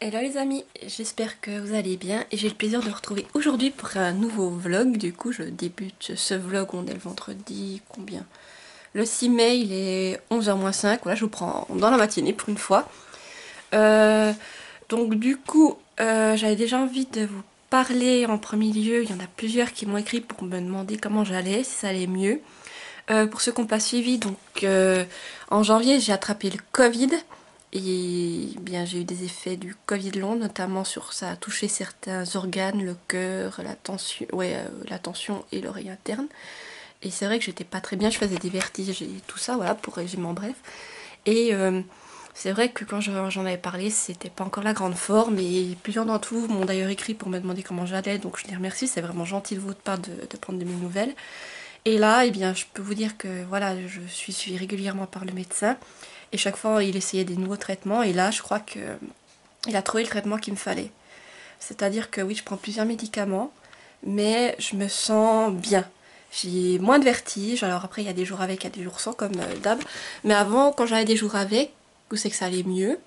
Hello les amis, j'espère que vous allez bien et j'ai le plaisir de vous retrouver aujourd'hui pour un nouveau vlog. Du coup je débute ce vlog, on est le vendredi, combien? Le 6 mai, il est 11h-5, voilà, je vous prends dans la matinée pour une fois. Donc du coup, j'avais déjà envie de vous parler en premier lieu. Il y en a plusieurs qui m'ont écrit pour me demander comment j'allais, si ça allait mieux. Pour ceux qui n'ont pas suivi, donc en janvier j'ai attrapé le Covid. Et bien j'ai eu des effets du Covid long, notamment sur ça a touché certains organes, le cœur, la tension et l'oreille interne. Et c'est vrai que j'étais pas très bien, je faisais des vertiges et tout ça, voilà, pour résumer en bref. Et c'est vrai que quand j'en avais parlé, c'était pas encore la grande forme, et plusieurs d'entre vous m'ont d'ailleurs écrit pour me demander comment j'allais, donc je les remercie, c'est vraiment gentil de votre part de prendre de mes nouvelles. Et là, eh bien, je peux vous dire que voilà, je suis suivie régulièrement par le médecin. Et chaque fois, il essayait des nouveaux traitements. Et là, je crois que il a trouvé le traitement qu'il me fallait. C'est-à-dire que oui, je prends plusieurs médicaments, mais je me sens bien. J'ai moins de vertige. Alors après, il y a des jours avec, il y a des jours sans, comme d'hab. Mais avant, quand j'avais des jours avec, où c'est que ça allait mieux,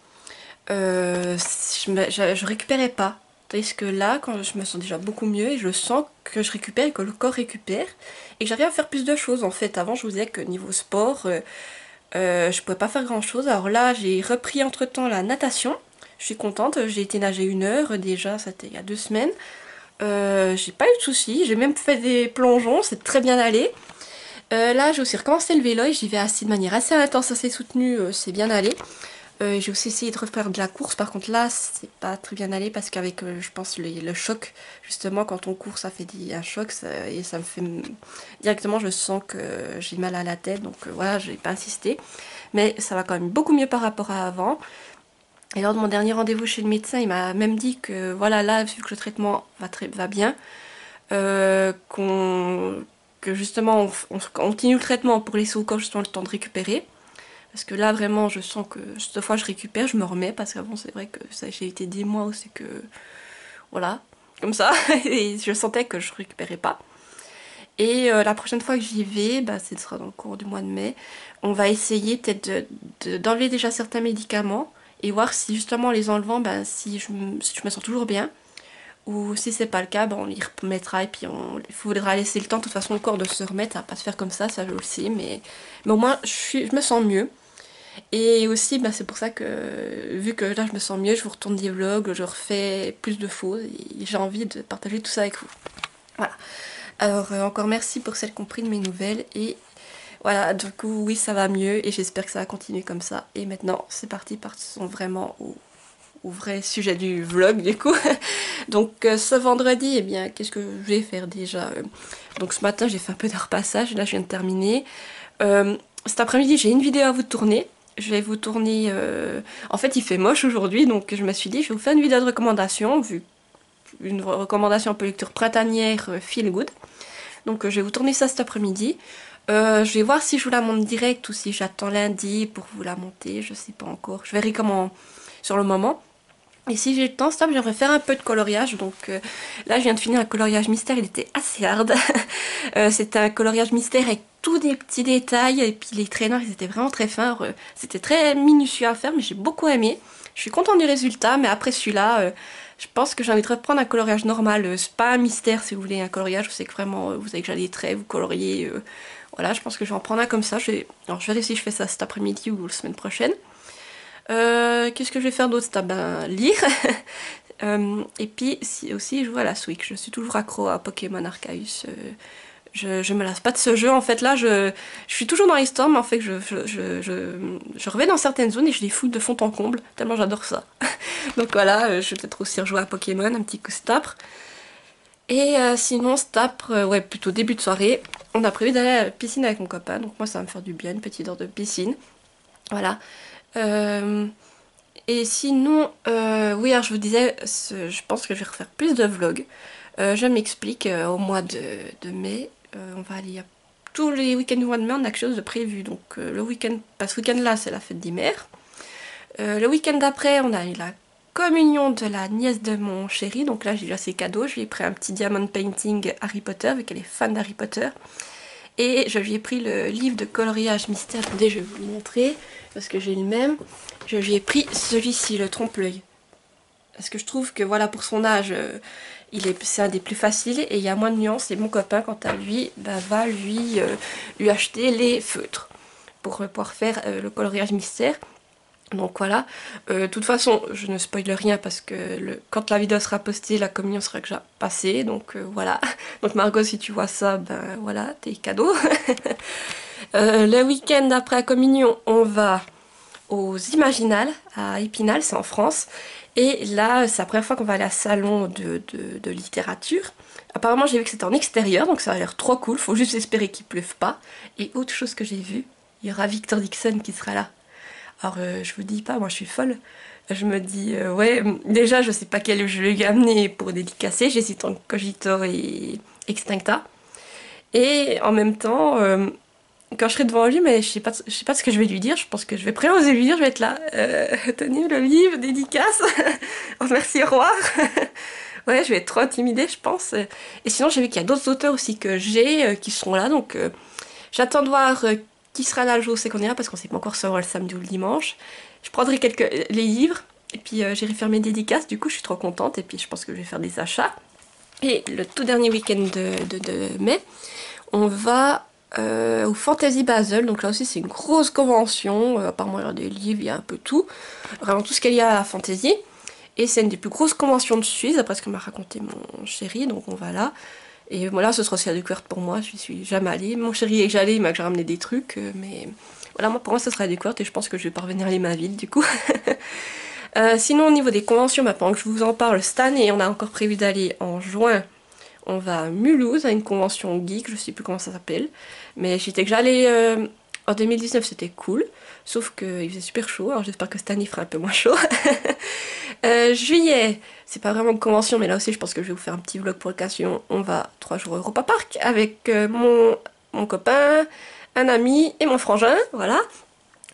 je récupérais pas. Tandis que là, quand je me sens déjà beaucoup mieux et je sens que je récupère et que le corps récupère et que j'arrive à faire plus de choses en fait. Avant, je vous disais que niveau sport, je pouvais pas faire grand chose. Alors là, j'ai repris entre temps la natation. Je suis contente, j'ai été nager 1 heure déjà, c'était il y a 2 semaines. J'ai pas eu de soucis, j'ai même fait des plongeons, c'est très bien allé. Là, j'ai aussi recommencé le vélo et j'y vais assez, de manière assez intense, assez soutenue, c'est bien allé. J'ai aussi essayé de refaire de la course, par contre là c'est pas très bien allé parce qu'avec je pense le choc, justement quand on court ça fait un choc et ça me fait directement, je sens que j'ai mal à la tête, donc voilà, j'ai pas insisté, mais ça va quand même beaucoup mieux par rapport à avant. Et lors de mon dernier rendez-vous chez le médecin, il m'a même dit que voilà, là vu que le traitement va bien, que justement on continue le traitement pour laisser au corps justement le temps de récupérer. Parce que là, vraiment, je sens que cette fois, je récupère, je me remets. Parce qu'avant, c'est vrai que ça, j'ai été des mois où c'est que... Voilà, comme ça. Et je sentais que je récupérais pas. Et la prochaine fois que j'y vais, bah, ce sera dans le cours du mois de mai, on va essayer peut-être d'enlever déjà certains médicaments et voir si justement en les enlevant, bah, si je me sens toujours bien. Ou si c'est pas le cas, bah, on y remettra et puis il faudra laisser le temps de toute façon au corps de se remettre. Ça va pas se faire comme ça je le sais. Mais au moins, je me sens mieux. Et aussi, bah, c'est pour ça que, vu que là je me sens mieux, je vous retourne des vlogs, je refais plus de choses et j'ai envie de partager tout ça avec vous. Voilà. Alors, encore merci pour celles qui ont pris de mes nouvelles. Et voilà, du coup, oui, ça va mieux et j'espère que ça va continuer comme ça. Et maintenant, c'est parti, partons vraiment au vrai sujet du vlog, du coup. Donc, ce vendredi, eh bien, qu'est-ce que je vais faire déjà? Donc, ce matin, j'ai fait un peu de repassage. Là, je viens de terminer. Cet après-midi, j'ai une vidéo à vous tourner. Je vais vous tourner... En fait, il fait moche aujourd'hui, donc je me suis dit, je vais vous faire une vidéo de recommandation, une recommandation un peu lecture printanière, feel good. Donc je vais vous tourner ça cet après-midi. Je vais voir si je vous la monte direct ou si j'attends lundi pour vous la monter, je sais pas encore. Je verrai comment sur le moment. Et si j'ai le temps, stop, j'aimerais faire un peu de coloriage. Donc là, je viens de finir un coloriage mystère, il était assez hard. C'était un coloriage mystère avec tous des petits détails. Et puis les traits noirs, ils étaient vraiment très fins. C'était très minutieux à faire, mais j'ai beaucoup aimé. Je suis contente du résultat, mais après celui-là, je pense que j'ai envie de reprendre un coloriage normal. C'est pas un mystère si vous voulez, un coloriage où c'est que vraiment, vous avez déjà des traits, vous coloriez. Voilà, je pense que je vais en prendre un comme ça. Alors je verrai si je fais ça cet après-midi ou la semaine prochaine. Qu'est-ce que je vais faire d'autre? Ben, lire. Et puis aussi jouer à la Switch. Je suis toujours accro à Pokémon Arceus. Je me lasse pas de ce jeu. En fait, là, je suis toujours dans l'histoire, mais en fait, je reviens dans certaines zones et je les fouille de fond en comble, tellement j'adore ça. Donc voilà, je vais peut-être aussi rejouer à Pokémon, un petit coup cet après. Et sinon, cet après, ouais, plutôt début de soirée, on a prévu d'aller à la piscine avec mon copain. Donc moi, ça va me faire du bien, une petite heure de piscine. Voilà. Euh, et sinon, oui, alors je vous disais, je pense que je vais refaire plus de vlogs. Je m'explique, au mois de mai, on va aller à tous les week-ends du mois de mai, on a quelque chose de prévu. Donc le week-end, pas ce week-end-là, c'est la fête des mères. Le week-end d'après, on a eu la communion de la nièce de mon chéri. Donc là, j'ai déjà ses cadeaux. Je lui ai pris un petit diamond painting Harry Potter, vu qu'elle est fan d'Harry Potter. Et je lui ai pris le livre de coloriage mystère. Attendez, je vais vous le montrer, parce que j'ai le même. Je lui ai pris celui-ci, le trompe-l'œil. Parce que je trouve que voilà, pour son âge, c'est un des plus faciles et il y a moins de nuances. Et mon copain, quant à lui, bah, va lui acheter les feutres pour pouvoir faire le coloriage mystère. Donc voilà, de toute façon, je ne spoile rien parce que quand la vidéo sera postée, la communion sera déjà passée. Donc voilà. Donc Margot, si tu vois ça, ben voilà, tes cadeaux. Le week-end après la communion, on va aux Imaginales à Épinal, c'est en France. Et là, c'est la première fois qu'on va aller à un salon de littérature. Apparemment, j'ai vu que c'était en extérieur, donc ça a l'air trop cool. Faut juste espérer qu'il pleuve pas. Et autre chose que j'ai vu, il y aura Victor Dixon qui sera là. Alors, je vous dis pas, moi je suis folle. Je me dis, ouais, déjà, je sais pas quel jeu lui amener pour dédicacer. J'hésite entre Cogitor et Extincta. Et en même temps, quand je serai devant lui, mais je sais pas ce que je vais lui dire. Je pense que je vais pas oser lui dire. Je vais être là. Tenez le livre, dédicace. Oh, merci, au revoir. Ouais, je vais être trop intimidée, je pense. Et sinon, j'ai vu qu'il y a d'autres auteurs aussi que j'ai qui seront là. Donc, j'attends de voir qui sera là le jour où c'est qu'on ira parce qu'on sait pas encore si on va le samedi ou le dimanche. Je prendrai les livres et puis j'irai faire mes dédicaces. Du coup, je suis trop contente et puis je pense que je vais faire des achats. Et le tout dernier week-end de mai, on va au Fantasy Basel. Donc là aussi, c'est une grosse convention. Apparemment, il y a des livres, il y a un peu tout. Vraiment tout ce qu'il y a à Fantasy. Et c'est une des plus grosses conventions de Suisse, après ce que m'a raconté mon chéri. Donc on va là. Et voilà, ce sera aussi la découverte pour moi, je suis jamais allée. Mon chéri est déjà allé, il m'a déjà ramené des trucs, mais voilà, pour moi, ce sera la découverte et je pense que je vais parvenir à aller ma ville du coup. Sinon, au niveau des conventions, pendant que je vous en parle, cette année, on a encore prévu d'aller en juin. On va à Mulhouse, à une convention geek, je sais plus comment ça s'appelle. Mais j'étais déjà allée en 2019, c'était cool. Sauf qu'il faisait super chaud, alors j'espère que cette année il fera un peu moins chaud. Juillet, c'est pas vraiment une convention, mais là aussi je pense que je vais vous faire un petit vlog pour l'occasion. On va 3 jours au Europa Park avec mon copain, un ami et mon frangin, voilà.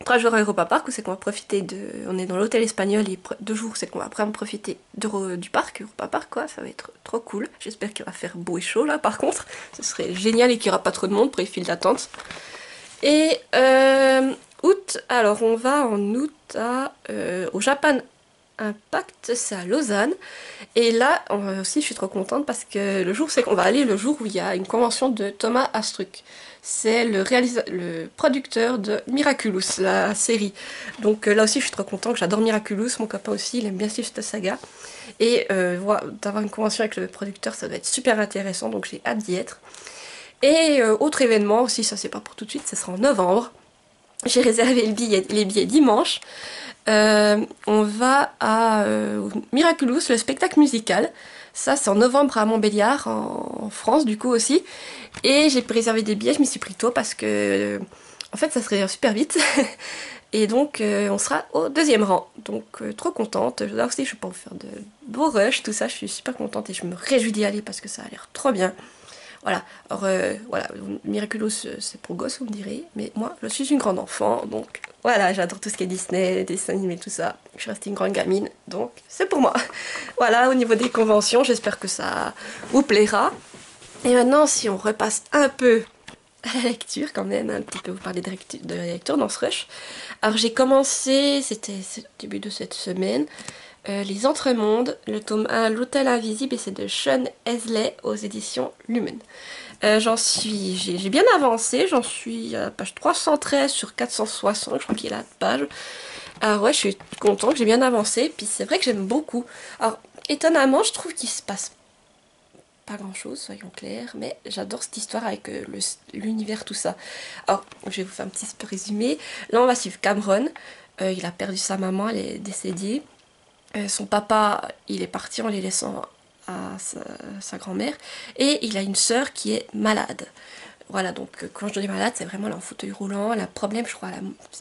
3 jours à Europa Park où c'est qu'on va profiter de... On est dans l'hôtel espagnol et 2 jours c'est qu'on va vraiment profiter du parc, Europa Park quoi, ça va être trop cool. J'espère qu'il va faire beau et chaud là par contre, ce serait génial et qu'il n'y aura pas trop de monde pour les files d'attente. Et août, alors on va en août au Japan Impact, c'est à Lausanne. Et là aussi je suis trop contente parce que le jour c'est qu'on va aller le jour où il y a une convention de Thomas Astruc. C'est le producteur de Miraculous, la série. Donc là aussi je suis trop contente, j'adore Miraculous, mon copain aussi, il aime bien suivre cette saga. Et d'avoir une convention avec le producteur, ça doit être super intéressant, donc j'ai hâte d'y être. Et autre événement aussi, ça c'est pas pour tout de suite, ça sera en novembre. J'ai réservé les billets dimanche. On va à Miraculous, le spectacle musical. Ça c'est en novembre à Montbéliard, en France du coup aussi. Et j'ai réservé des billets, je m'y suis pris tôt parce que en fait ça serait super vite. Et donc on sera au 2e rang. Donc trop contente. Là aussi je vais pas vous faire de beaux rushs, tout ça, je suis super contente et je me réjouis d'y aller parce que ça a l'air trop bien. Voilà, alors voilà, Miraculous c'est pour gosses vous me direz, mais moi je suis une grande enfant, donc voilà, j'adore tout ce qui est Disney, dessins animés, tout ça. Je suis restée une grande gamine, donc c'est pour moi. Voilà, au niveau des conventions, j'espère que ça vous plaira. Et maintenant, si on repasse un peu à la lecture quand même, un petit peu vous parler de la lecture dans ce rush. Alors j'ai commencé, c'était au début de cette semaine, Les Entremondes, le tome 1, L'Hôtel Invisible, et c'est de Sean Hesley aux éditions Lumen. J'ai bien avancé, j'en suis à la page 313 sur 460, je crois qu'il y a la page. Alors ouais, je suis contente, j'ai bien avancé, puis c'est vrai que j'aime beaucoup. Alors, étonnamment, je trouve qu'il se passe pas grand chose, soyons clairs, mais j'adore cette histoire avec l'univers, tout ça. Alors, je vais vous faire un petit résumé. Là, on va suivre Cameron, il a perdu sa maman, elle est décédée. Son papa, il est parti en les laissant à sa grand-mère. Et il a une sœur qui est malade. Voilà, donc quand je dis malade, c'est vraiment elle est en fauteuil roulant. Elle a un problème, je crois,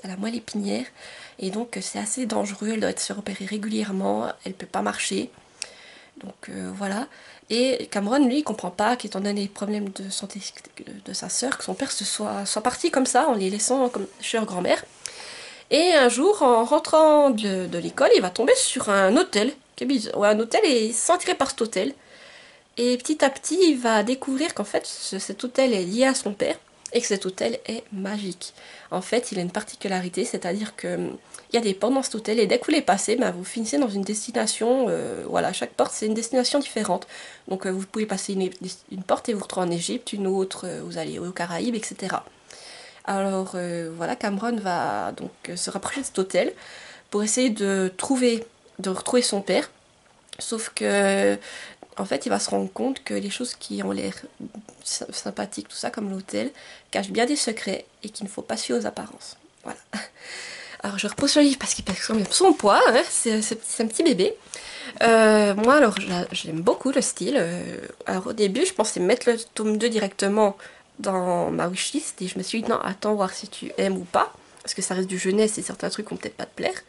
à la moelle épinière. Et donc c'est assez dangereux, elle doit être se repérer régulièrement. Elle peut pas marcher. Donc voilà. Et Cameron, lui, il comprend pas qu'étant donné les problèmes de santé de sa sœur, que son père soit parti comme ça, en les laissant comme chez leur grand-mère. Et un jour, en rentrant de l'école, il va tomber sur un hôtel, qui est bizarre. Ouais, un hôtel, et il se sent attiré par cet hôtel. Et petit à petit, il va découvrir qu'en fait, cet hôtel est lié à son père, et que cet hôtel est magique. en fait, il a une particularité, c'est-à-dire que il y a des portes dans cet hôtel et dès que vous les passez, ben, vous finissez dans une destination, voilà, chaque porte c'est une destination différente. Donc vous pouvez passer une porte et vous retrouvez en Égypte, une autre, vous allez aux Caraïbes, etc. Alors voilà, Cameron va donc se rapprocher de cet hôtel pour essayer de retrouver son père. Sauf que, en fait, il va se rendre compte que les choses qui ont l'air sympathiques, tout ça, comme l'hôtel, cachent bien des secrets et qu'il ne faut pas se fier aux apparences. Voilà. Alors, je repose le livre parce qu'il pèse quand même son poids, hein, c'est un petit bébé. Moi, alors, j'aime beaucoup le style. Alors, au début, je pensais mettre le tome 2 directement dans ma wishlist et je me suis dit, non, attends, voir si tu aimes ou pas, parce que ça reste du jeunesse et certains trucs vont peut-être pas te plaire.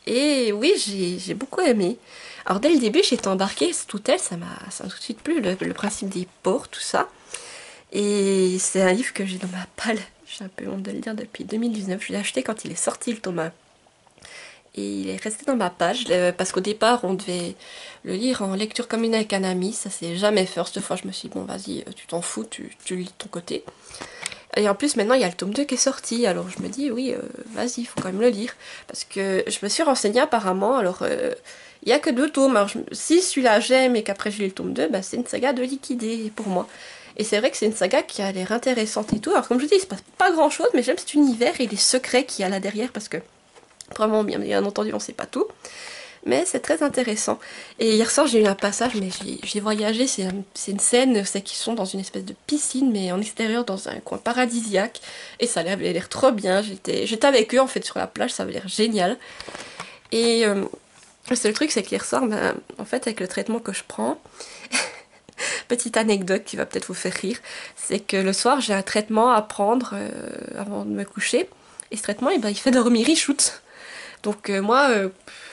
Et oui, j'ai beaucoup aimé. Alors dès le début, j'étais embarquée, cet hôtel, ça m'a tout de suite plu, le principe des ports, tout ça. Et c'est un livre que j'ai dans ma palle, j'ai un peu honte de le dire, depuis 2019. Je l'ai acheté quand il est sorti, le tome 1. Et il est resté dans ma page, parce qu'au départ, on devait le lire en lecture commune avec un ami. Ça s'est jamais fait. Cette fois, je me suis dit, bon, vas-y, tu t'en fous, tu le lis de ton côté. Et en plus, maintenant, il y a le tome 2 qui est sorti. Alors, je me dis, oui, vas-y, il faut quand même le lire. Parce que je me suis renseignée apparemment. Alors, il n'y a que 2 tomes. Alors, si celui-là j'aime et qu'après je lis le tome 2, bah, c'est une saga de liquider pour moi. Et c'est vrai que c'est une saga qui a l'air intéressante et tout. Alors, comme je dis, il se passe pas grand-chose, mais j'aime cet univers et les secrets qu'il y a là derrière. Parce que, vraiment, bien entendu, on ne sait pas tout. Mais c'est très intéressant. Et hier soir, j'ai eu un passage, mais j'ai voyagé. C'est une scène, c'est qu'ils sont dans une espèce de piscine, mais en extérieur, dans un coin paradisiaque. Et ça avait l'air trop bien. J'étais avec eux, en fait, sur la plage. Ça avait l'air génial. Et le seul truc, c'est qu'hier soir, ben, en fait, avec le traitement que je prends, petite anecdote qui va peut-être vous faire rire, c'est que le soir, j'ai un traitement à prendre avant de me coucher. Et ce traitement, eh ben, il fait dormir, il shoot. Donc moi,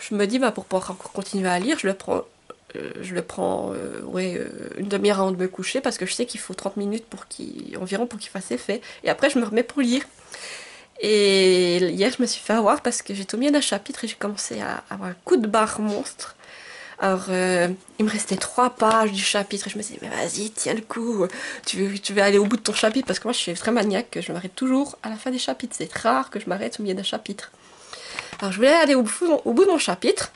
je me dis, bah, pour pouvoir encore continuer à lire, je le prends ouais, une demi-heure avant de me coucher parce que je sais qu'il faut 30 minutes environ pour qu'il fasse effet. Et après, je me remets pour lire. Et hier, je me suis fait avoir parce que j'étais au milieu d'un chapitre et j'ai commencé à avoir un coup de barre monstre. Alors, il me restait 3 pages du chapitre et je me suis dit, mais vas-y, tiens le coup, tu veux aller au bout de ton chapitre parce que moi, je suis très maniaque, je m'arrête toujours à la fin des chapitres. C'est rare que je m'arrête au milieu d'un chapitre. Alors je voulais aller au bout de mon chapitre.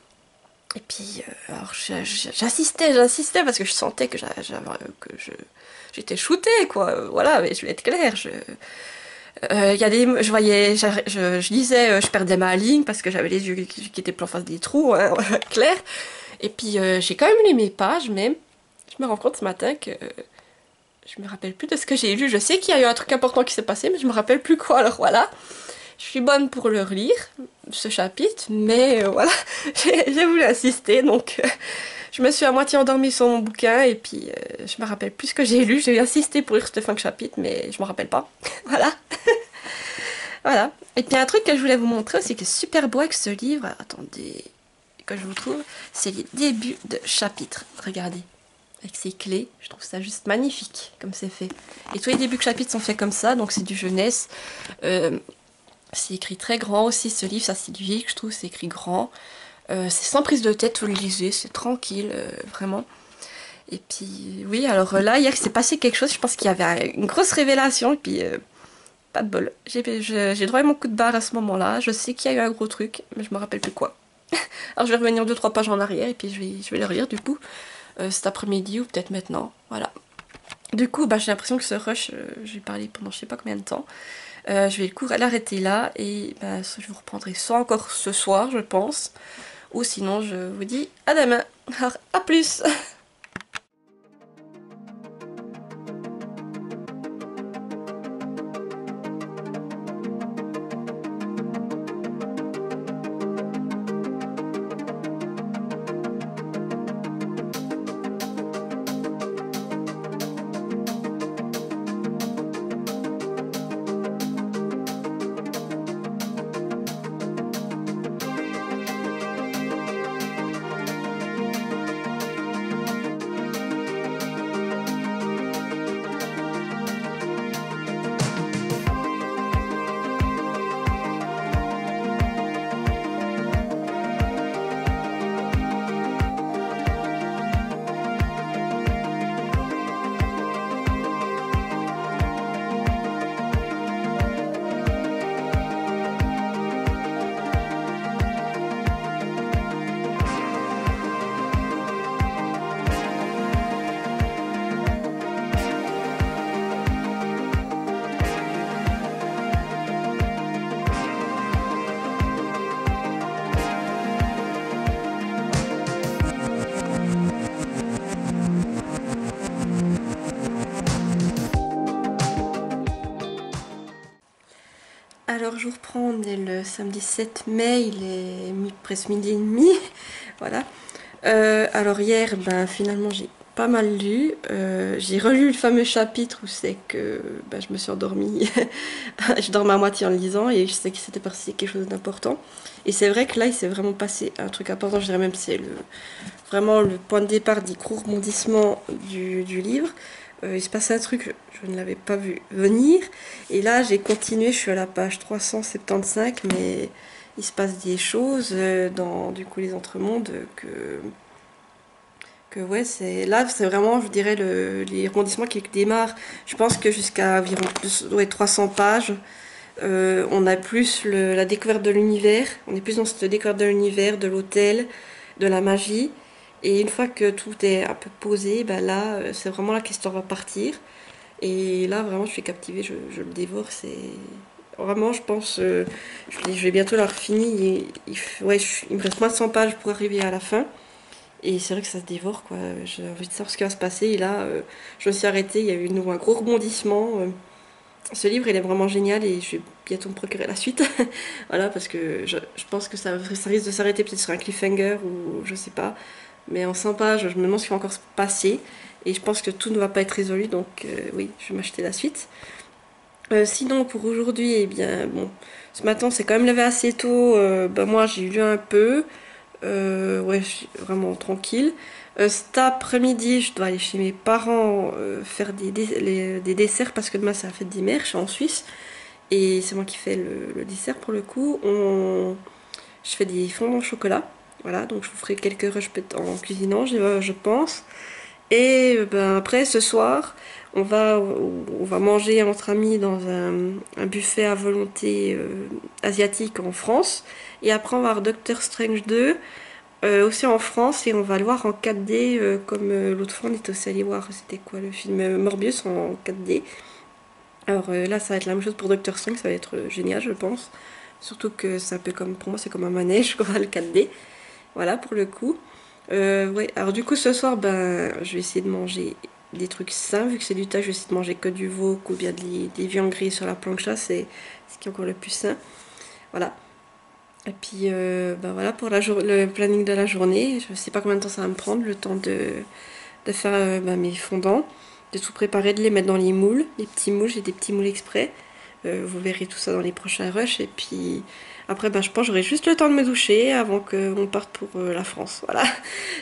Et puis, alors j'insistais parce que je sentais que j'étais shootée, quoi. Voilà, mais je vais être claire. Y a je voyais, je lisais, je perdais ma ligne parce que j'avais les yeux qui étaient pleins en face des trous, hein, clair. Et puis j'ai quand même lu mes pages, mais je me rends compte ce matin que je me rappelle plus de ce que j'ai lu. Je sais qu'il y a eu un truc important qui s'est passé, mais je me rappelle plus quoi. Alors voilà. Je suis bonne pour le relire, ce chapitre, mais voilà, j'ai voulu insister, donc je me suis à moitié endormie sur mon bouquin, et puis je me rappelle plus ce que j'ai lu, j'ai insisté pour lire ce fin de chapitre, mais je me rappelle pas. Voilà. Voilà. Et puis un truc que je voulais vous montrer aussi, qui est super beau avec ce livre, attendez, que je vous trouve, c'est les débuts de chapitres. Regardez. Avec ses clés, je trouve ça juste magnifique, comme c'est fait. Et tous les débuts de chapitres sont faits comme ça, donc c'est du jeunesse. C'est écrit très grand aussi, ce livre, ça c'est du vieil que je trouve, c'est écrit grand. C'est sans prise de tête, vous le lisez, c'est tranquille, vraiment. Et puis, oui, alors là, hier, il s'est passé quelque chose, je pense qu'il y avait une grosse révélation, et puis, pas de bol. J'ai droit à mon coup de barre à ce moment-là, je sais qu'il y a eu un gros truc, mais je me rappelle plus quoi. Alors je vais revenir 2-3 pages en arrière, et puis je vais le relire, du coup, cet après-midi, ou peut-être maintenant, voilà. Du coup, bah, j'ai l'impression que ce rush, je vais parler pendant je sais pas combien de temps. Je vais l'arrêter là et bah, je vous reprendrai soit encore ce soir, je pense, ou sinon je vous dis à demain. Alors, à plus. Alors je vous reprends, on est le samedi 7 mai, il est presque midi et demi, voilà. Alors hier, ben, finalement j'ai pas mal lu, j'ai relu le fameux chapitre où c'est que ben, je me suis endormie, je dormais à moitié en lisant et je sais qu'il s'était passé quelque chose d'important. Et c'est vrai que là il s'est vraiment passé un truc important, je dirais même c'est vraiment le point de départ des gros rebondissements du livre. Il se passait un truc, je ne l'avais pas vu venir. Et là, j'ai continué, je suis à la page 375, mais il se passe des choses dans du coup les entremondes que ouais, c'est là, c'est vraiment, je dirais, les rebondissements qui démarrent. Je pense que jusqu'à environ ouais, 300 pages, on a plus la découverte de l'univers. On est plus dans cette découverte de l'univers, de l'hôtel, de la magie. Et une fois que tout est un peu posé, ben là, c'est vraiment là que l'histoire va partir. Et là, vraiment, je suis captivée, je le dévore. C'est vraiment, je pense, je vais bientôt l'avoir fini. Ouais, il me reste moins de 100 pages pour arriver à la fin. Et c'est vrai que ça se dévore, quoi. J'ai envie de savoir ce qui va se passer. Et là, je me suis arrêtée. Il y a eu de nouveau un gros rebondissement. Ce livre, il est vraiment génial et je vais bientôt me procurer la suite. Voilà, parce que je pense que ça risque de s'arrêter peut-être sur un cliffhanger ou je sais pas. Mais en 100 pages, je me demande ce qui va encore se passer. Et je pense que tout ne va pas être résolu, donc oui, je vais m'acheter la suite. Sinon, pour aujourd'hui, eh bien, bon, ce matin, c'est quand même levé assez tôt. Ben, moi, j'ai lu un peu. Ouais, je suis vraiment tranquille. Cet après-midi, je dois aller chez mes parents faire des desserts parce que demain, c'est la fête des mères, je suis en Suisse. Et c'est moi qui fais le dessert pour le coup. Je fais des fondants au chocolat. Voilà, donc je vous ferai quelques rushs en cuisinant, je pense. Et ben, après, ce soir, on va manger entre amis dans un buffet à volonté asiatique en France. Et après, on va voir Doctor Strange 2 aussi en France et on va le voir en 4D comme l'autre fois on était aussi allé voir, c'était quoi le film Morbius en 4D. Alors là, ça va être la même chose pour Doctor Strange, ça va être génial, je pense. Surtout que c'est un peu comme, pour moi, c'est comme un manège, quoi, le 4D. Voilà, pour le coup. Ouais, alors du coup, ce soir, ben, je vais essayer de manger des trucs sains, vu que c'est du tas, je vais essayer de manger que du veau ou bien des viandes grillées sur la plancha, c'est ce qui est encore le plus sain. Voilà. Et puis, ben voilà, pour le planning de la journée, je sais pas combien de temps ça va me prendre, le temps de faire ben, mes fondants, de tout préparer, de les mettre dans les moules, les petits moules, j'ai des petits moules exprès. Vous verrez tout ça dans les prochains rushs. Et puis après, ben, je pense que j'aurai juste le temps de me doucher avant qu'on parte pour la France. Voilà,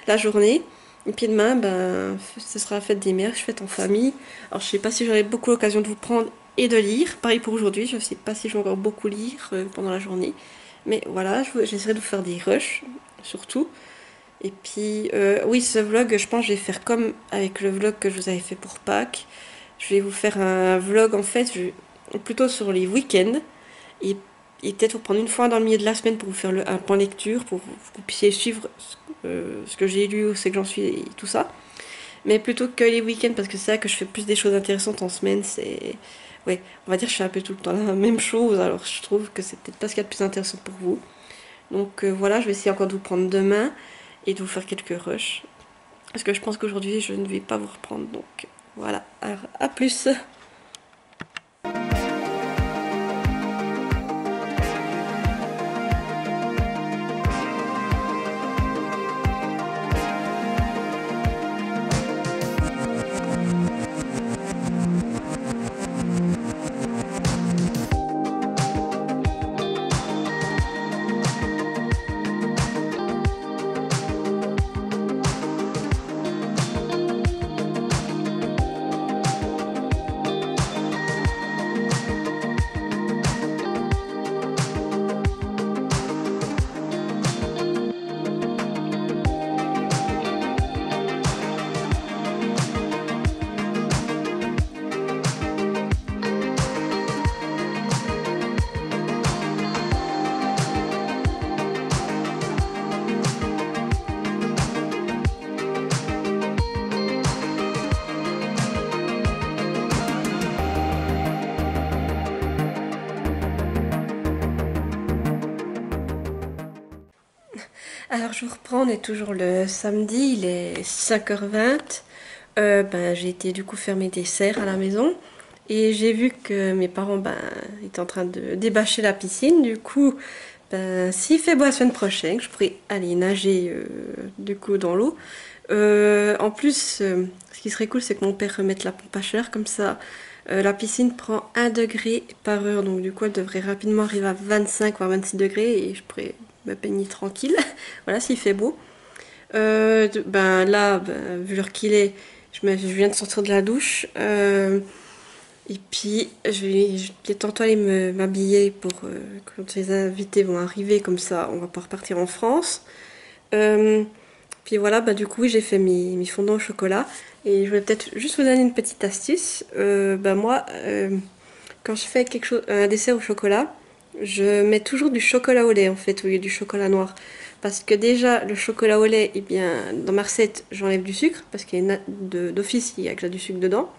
la journée. Et puis demain, ben, ce sera la fête des mères, je fête en famille. Alors je sais pas si j'aurai beaucoup l'occasion de vous prendre et de lire. Pareil pour aujourd'hui, je sais pas si je vais encore beaucoup lire pendant la journée. Mais voilà, j'essaierai de vous faire des rushs, surtout. Et puis, oui, ce vlog, je pense que je vais faire comme avec le vlog que je vous avais fait pour Pâques. Je vais vous faire un vlog, en fait, plutôt sur les week-ends. Et, et peut-être vous prendre une fois dans le milieu de la semaine pour vous faire un point lecture, pour que vous puissiez suivre ce que j'ai lu, où c'est que j'en suis et tout ça. Mais plutôt que les week-ends, parce que c'est là que je fais plus des choses intéressantes en semaine, c'est... Ouais, on va dire que je fais un peu tout le temps la même chose, alors je trouve que c'est peut-être pas ce qu'il y a de plus intéressant pour vous. Donc voilà, je vais essayer encore de vous prendre demain et de vous faire quelques rushs. Parce que je pense qu'aujourd'hui, je ne vais pas vous reprendre. Donc voilà, alors à plus. Alors je vous reprends, on est toujours le samedi, il est 5h20. Ben, j'ai été du coup faire mes desserts à la maison. Et j'ai vu que mes parents étaient en train de débâcher la piscine. Du coup, s'il fait beau la semaine prochaine, je pourrais aller nager du coup dans l'eau. En plus, ce qui serait cool, c'est que mon père remette la pompe à chaleur. Comme ça, la piscine prend 1 degré par heure. Donc du coup, elle devrait rapidement arriver à 25 voire 26 degrés. Et je pourrais me baigner tranquille. Voilà, s'il fait beau. Là, vu l'heure qu'il est, je viens de sortir de la douche. Et puis, je vais tantôt aller m'habiller pour quand les invités vont arriver, comme ça, on va pouvoir partir en France. Euh, Puis voilà, du coup, oui, j'ai fait mes fondants au chocolat. Et je voulais peut-être juste vous donner une petite astuce. Moi, quand je fais quelque chose, un dessert au chocolat, je mets toujours du chocolat au lait, en fait, au lieu du chocolat noir. Parce que déjà, le chocolat au lait, eh bien, dans ma recette, j'enlève du sucre, parce qu'il y a d'office, il y a déjà du sucre dedans.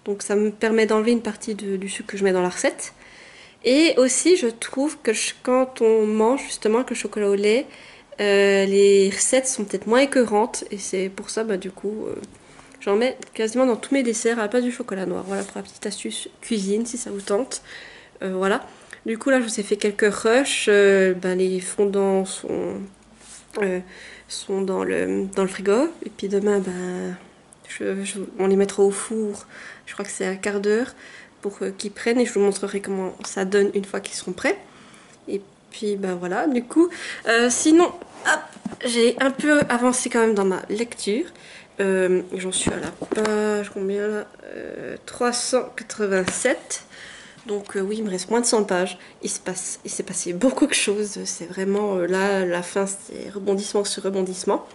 Donc ça me permet d'enlever une partie du sucre que je mets dans la recette. Et aussi, je trouve que quand on mange justement avec le chocolat au lait, les recettes sont peut-être moins écœurantes. Et c'est pour ça, du coup, j'en mets quasiment dans tous mes desserts à la place du chocolat noir. Voilà pour la petite astuce cuisine, si ça vous tente. Voilà. Du coup, là, je vous ai fait quelques rushs. Les fondants sont dans le frigo. Et puis demain, on les mettra au four. Je crois que c'est un quart d'heure pour qu'ils prennent et je vous montrerai comment ça donne une fois qu'ils seront prêts. Et puis voilà, du coup, sinon, hop, j'ai un peu avancé quand même dans ma lecture. J'en suis à la page, combien là 387. Donc oui, il me reste moins de 100 pages. Il s'est passé beaucoup de choses. C'est vraiment là, la fin, c'est rebondissement sur rebondissement.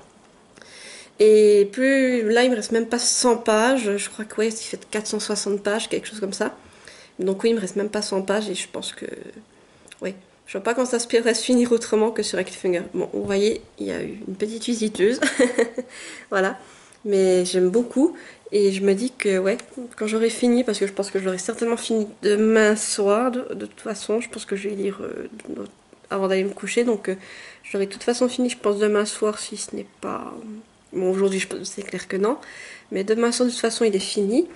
Et plus là, il me reste même pas 100 pages. Je crois que ouais, il fait 460 pages, quelque chose comme ça. Donc oui, il me reste même pas 100 pages et je pense que ouais, je vois pas quand ça se pourrait se finir autrement que sur un cliffhanger. Bon, vous voyez, il y a eu une petite visiteuse. Voilà. Mais j'aime beaucoup. Et je me dis que ouais, quand j'aurai fini, parce que je pense que j'aurai certainement fini demain soir, de toute façon, je pense que je vais lire avant d'aller me coucher. Donc j'aurai de toute façon fini, je pense, demain soir, si ce n'est pas... Bon, aujourd'hui, c'est clair que non. Mais demain soir, de toute façon, il est fini.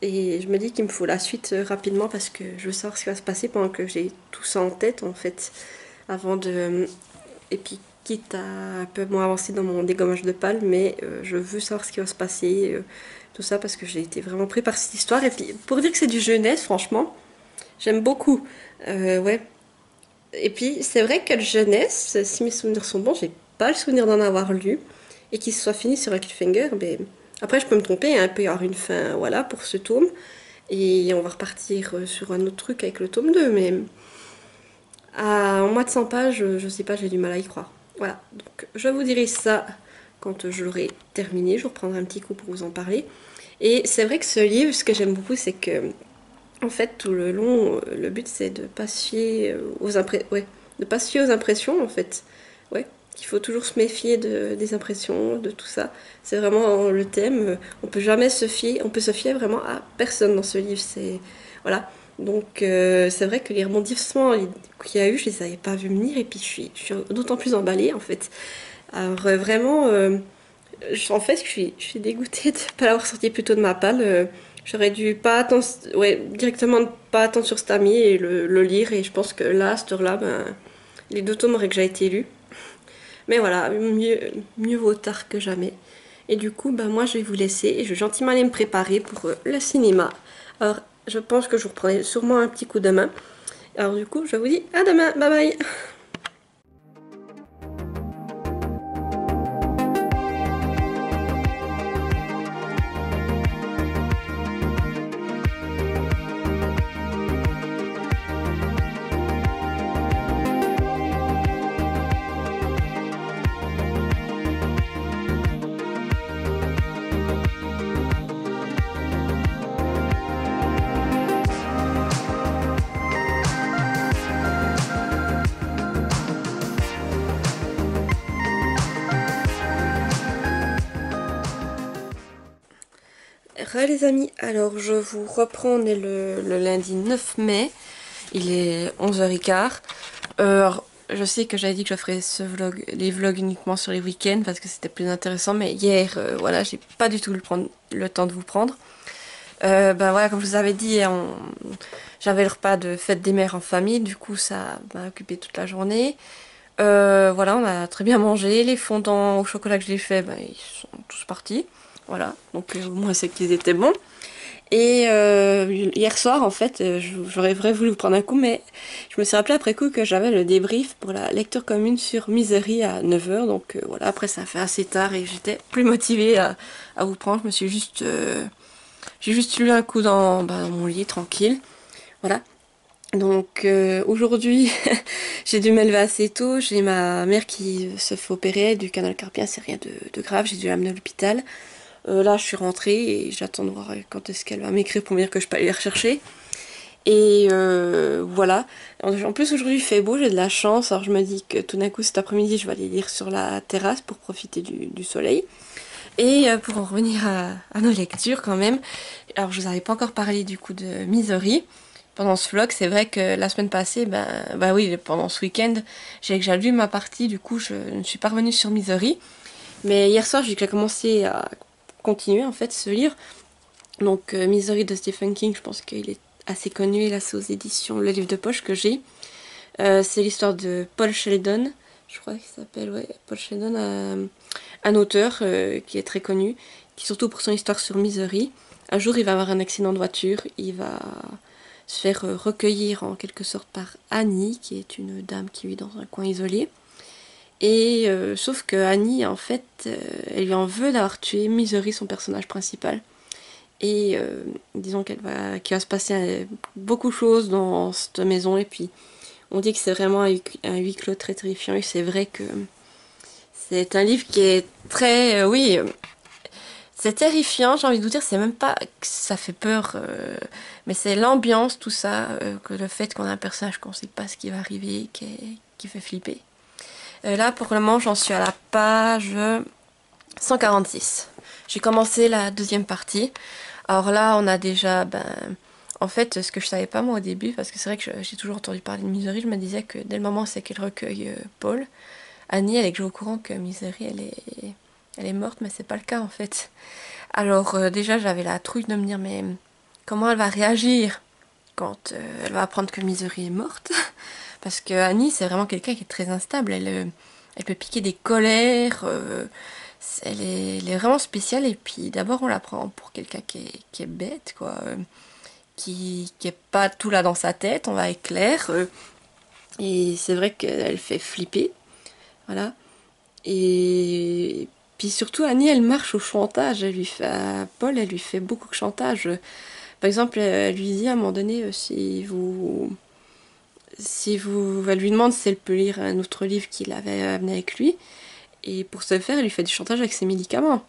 Et je me dis qu'il me faut la suite rapidement parce que je veux savoir ce qui va se passer pendant que j'ai tout ça en tête, en fait. Avant de... Et puis, quitte à un peu moins avancer dans mon dégommage de pâle, mais je veux savoir ce qui va se passer, tout ça, parce que j'ai été vraiment pris par cette histoire. Et puis, pour dire que c'est du jeunesse, franchement, j'aime beaucoup. Ouais. Et puis, c'est vrai que jeunesse, si mes souvenirs sont bons, j'ai pas le souvenir d'en avoir lu. Et qu'il soit fini sur un cliffhanger, mais... Après, je peux me tromper, hein, il peut y avoir une fin, voilà, pour ce tome. Et on va repartir sur un autre truc avec le tome 2, mais... En moins de 100 pages, je sais pas, j'ai du mal à y croire. Voilà, donc je vous dirai ça quand je l'aurai terminé. Je reprendrai un petit coup pour vous en parler. Et c'est vrai que ce livre, ce que j'aime beaucoup, c'est que... En fait, tout le long, le but, c'est de pas se fier de pas se fier aux impressions, en fait. Ouais, qu'il faut toujours se méfier des impressions, de tout ça. C'est vraiment le thème. On peut jamais se fier, on peut se fier vraiment à personne dans ce livre. C'est voilà. Donc c'est vrai que les rebondissements qu'il y a eu, je les avais pas vus venir et puis je suis d'autant plus emballée en fait. Alors vraiment, en fait, je suis dégoûtée de ne pas l'avoir sorti plus tôt de ma palle. J'aurais dû pas attendre, ouais, directement ne pas attendre sur Stami et le lire. Et je pense que là, à cette heure-là, les deux tomes auraient déjà été lus. Mais voilà, mieux vaut tard que jamais. Et du coup, moi je vais vous laisser et je vais gentiment aller me préparer pour le cinéma. Alors, je pense que je vous reprendrai sûrement un petit coup de main. Alors du coup, je vous dis à demain, bye bye. Les amis, alors je vous reprends, on est le lundi 9 mai, il est 11h15. Alors, je sais que j'avais dit que je ferais les vlogs uniquement sur les week-ends parce que c'était plus intéressant, mais hier, voilà, j'ai pas du tout le temps de vous prendre. Ben voilà, comme je vous avais dit, j'avais le repas de fête des mères en famille, du coup ça m'a occupé toute la journée. Voilà, on a très bien mangé. Les fondants au chocolat que j'ai fait, ben, ils sont tous partis. Voilà, donc au moins c'est qu'ils étaient bons. Et hier soir, en fait, j'aurais vraiment voulu vous prendre un coup, mais je me suis rappelé après coup que j'avais le débrief pour la lecture commune sur Misery à 9h. Donc voilà, après ça fait assez tard et j'étais plus motivée à vous prendre. Je me suis juste... j'ai juste lu un coup dans mon lit, tranquille. Voilà. Donc aujourd'hui, j'ai dû m'élever assez tôt. J'ai ma mère qui se fait opérer du canal carpien, c'est rien de grave. J'ai dû l'amener à l'hôpital. Là, je suis rentrée et j'attends de voir quand est-ce qu'elle va m'écrire pour me dire que je peux aller les rechercher. Et voilà. En plus, aujourd'hui, il fait beau, j'ai de la chance. Alors, je me dis que tout d'un coup, cet après-midi, je vais aller lire sur la terrasse pour profiter du soleil. Et pour en revenir à nos lectures, quand même. Alors, je vous avais pas encore parlé du coup de Misery. Pendant ce vlog, c'est vrai que la semaine passée, bah oui, pendant ce week-end, j'ai lu ma partie, du coup, je ne suis pas revenue sur Misery. Mais hier soir, j'ai commencé à continuer en fait ce livre. Donc Misery de Stephen King, je pense qu'il est assez connu, là c'est aux éditions Le Livre de Poche que j'ai. C'est l'histoire de Paul Sheldon, je crois qu'il s'appelle, ouais, Paul Sheldon, un auteur qui est très connu, qui surtout pour son histoire sur Misery. Un jour il va avoir un accident de voiture, il va se faire recueillir en quelque sorte par Annie, qui est une dame qui vit dans un coin isolé. Et sauf que Annie, en fait, elle lui en veut d'avoir tué Misery, son personnage principal. Et disons qu'il va se passer beaucoup de choses dans cette maison. Et puis, on dit que c'est vraiment un huis clos très terrifiant. Et c'est vrai que c'est un livre qui est très... oui, c'est terrifiant, j'ai envie de vous dire. C'est même pas que ça fait peur, mais c'est l'ambiance, tout ça, que le fait qu'on a un personnage qu'on sait pas ce qui va arriver, qui fait flipper. Là, pour le moment, j'en suis à la page 146. J'ai commencé la deuxième partie. Alors là, on a déjà, en fait, ce que je savais pas moi au début, parce que c'est vrai que j'ai toujours entendu parler de Misery, je me disais que dès le moment c'est qu'elle recueille Paul, Annie, elle est déjà au courant que Misery, elle est morte, mais c'est pas le cas en fait. Alors déjà, j'avais la trouille de me dire, mais comment elle va réagir quand elle va apprendre que Misery est morte? Parce que Annie, c'est vraiment quelqu'un qui est très instable. Elle peut piquer des colères. Elle est vraiment spéciale. Et puis, d'abord, on la prend pour quelqu'un qui est bête, quoi. Qui est pas tout là dans sa tête, on va être clair. Et c'est vrai qu'elle fait flipper. Voilà. Et puis surtout, Annie, elle marche au chantage. À Paul, elle lui fait beaucoup de chantage. Par exemple, elle lui dit à un moment donné, elle lui demande si elle peut lire un autre livre qu'il avait amené avec lui. Et pour ce faire, elle lui fait du chantage avec ses médicaments.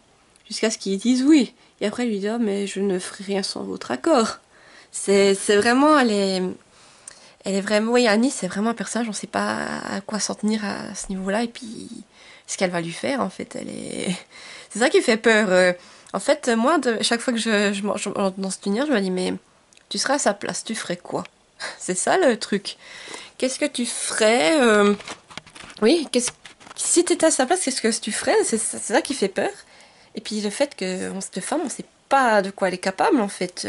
Jusqu'à ce qu'ils disent oui. Et après, elle lui dit, oh, mais je ne ferai rien sans votre accord. C'est vraiment, elle est vraiment, oui, Annie, c'est vraiment un personnage, on ne sait pas à quoi s'en tenir à ce niveau-là. Et puis, ce qu'elle va lui faire, en fait, c'est ça qui fait peur. En fait, moi, chaque fois que je mange dans cet univers, je me dis, mais tu serais à sa place, tu ferais quoi? C'est ça le truc. Qu'est-ce que tu ferais Oui, si tu étais à sa place, qu'est-ce que tu ferais? C'est ça qui fait peur. Et puis le fait que cette femme, on sait pas de quoi elle est capable en fait.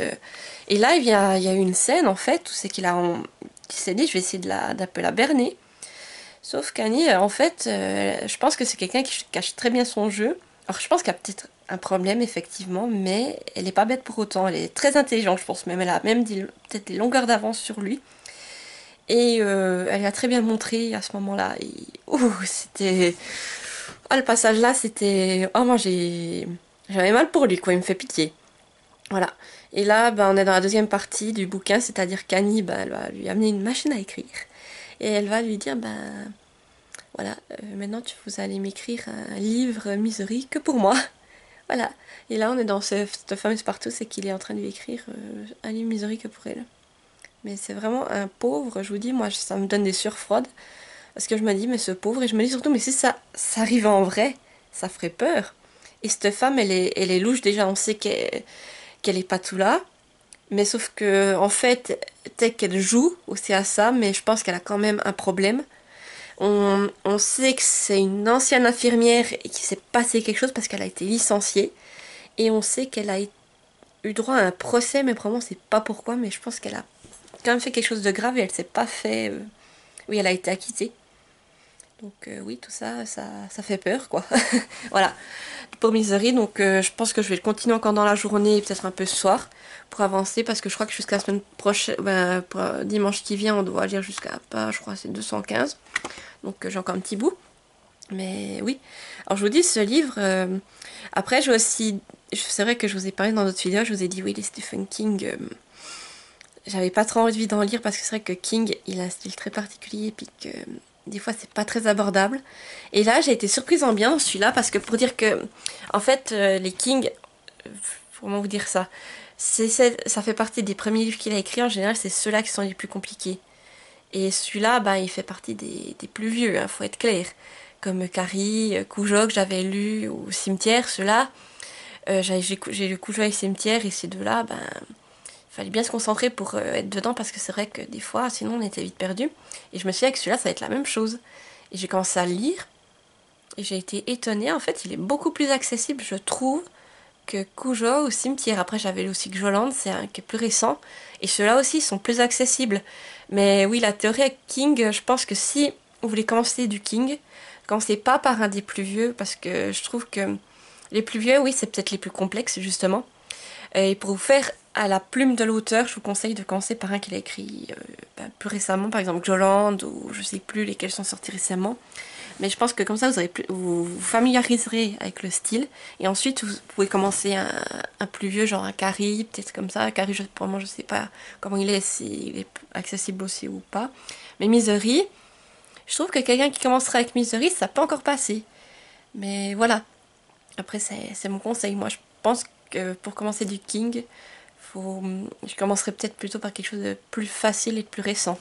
Et là, il y a eu une scène en fait où c'est qu'il s'est dit, je vais essayer d'un peu la berner. Sauf qu'Annie, en fait, je pense que c'est quelqu'un qui cache très bien son jeu. Alors je pense qu'elle a peut-être un problème effectivement, mais elle n'est pas bête pour autant. Elle est très intelligente, je pense même. Elle a même peut-être des longueurs d'avance sur lui. Et elle a très bien montré à ce moment-là. C'était... Ah, le passage là, c'était... Oh, moi, j'avais mal pour lui, quoi. Il me fait pitié. Voilà. Et là, on est dans la deuxième partie du bouquin, c'est-à-dire qu'Annie, elle va lui amener une machine à écrire. Et elle va lui dire, voilà, maintenant, vous allez m'écrire un livre Misery que pour moi. Voilà. Et là, on est dans cette fameuse partie, c'est qu'il est en train de lui écrire un livre Misery que pour elle. Mais c'est vraiment un pauvre, je vous dis, moi ça me donne des sueurs froides. Parce que je me dis, mais ce pauvre, et je me dis surtout, mais si ça arrivait en vrai, ça ferait peur. Et cette femme, elle est louche déjà, on sait qu'elle est pas tout là. Mais sauf que, en fait, peut-être qu'elle joue aussi à ça, mais je pense qu'elle a quand même un problème. On sait que c'est une ancienne infirmière et qu'il s'est passé quelque chose parce qu'elle a été licenciée. Et on sait qu'elle a eu droit à un procès, mais vraiment, c'est pas pourquoi, mais je pense qu'elle a quand même fait quelque chose de grave et elle s'est pas fait... Oui, elle a été acquittée. Donc oui, tout ça, ça fait peur, quoi. Voilà, pour Misery. Donc je pense que je vais le continuer encore dans la journée, peut-être un peu ce soir, pour avancer, parce que je crois que jusqu'à la semaine prochaine, ben, pour, dimanche qui vient, on doit lire jusqu'à, pas, je crois, c'est 215. Donc j'ai encore un petit bout. Mais oui. Alors je vous dis, ce livre, après j'ai aussi... C'est vrai que je vous ai parlé dans d'autres vidéos, je vous ai dit, oui, les Stephen King... j'avais pas trop envie d'en lire parce que c'est vrai que King, il a un style très particulier et puis que des fois c'est pas très abordable. Et là, j'ai été surprise en bien dans celui-là parce que pour dire que, en fait, les King, comment vous dire ça, ça fait partie des premiers livres qu'il a écrits. En général, c'est ceux-là qui sont les plus compliqués. Et celui-là, bah, il fait partie des plus vieux, hein, faut être clair. Comme Carrie, Cujo que j'avais lu, ou Cimetière, ceux-là. J'ai lu Cujo et Cimetière et ces deux-là, ben, fallait bien se concentrer pour être dedans parce que c'est vrai que des fois, sinon on était vite perdu. Et je me suis dit que celui-là, ça va être la même chose. Et j'ai commencé à le lire et j'ai été étonnée. En fait, il est beaucoup plus accessible, je trouve, que Cujo ou Cimetière. Après, j'avais lu aussi Joland, c'est un qui est plus récent. Et ceux-là aussi sont plus accessibles. Mais oui, la théorie avec King, je pense que si vous voulez commencer du King, commencez pas par un des plus vieux parce que je trouve que les plus vieux, oui, c'est peut-être les plus complexes, justement. Et pour vous faire à la plume de l'auteur, je vous conseille de commencer par un qu'il a écrit plus récemment, par exemple Joland, ou je sais plus lesquels sont sortis récemment. Mais je pense que comme ça, vous vous familiariserez avec le style. Et ensuite, vous pouvez commencer un plus vieux, genre un Carrie, peut-être comme ça. Carrie, pour le moment, je sais pas comment il est, s'il est accessible aussi ou pas. Mais Misery, je trouve que quelqu'un qui commencera avec Misery, ça peut encore passer. Mais voilà. Après, c'est mon conseil. Moi, je pense que pour commencer du King, je commencerai peut-être plutôt par quelque chose de plus facile et de plus récent.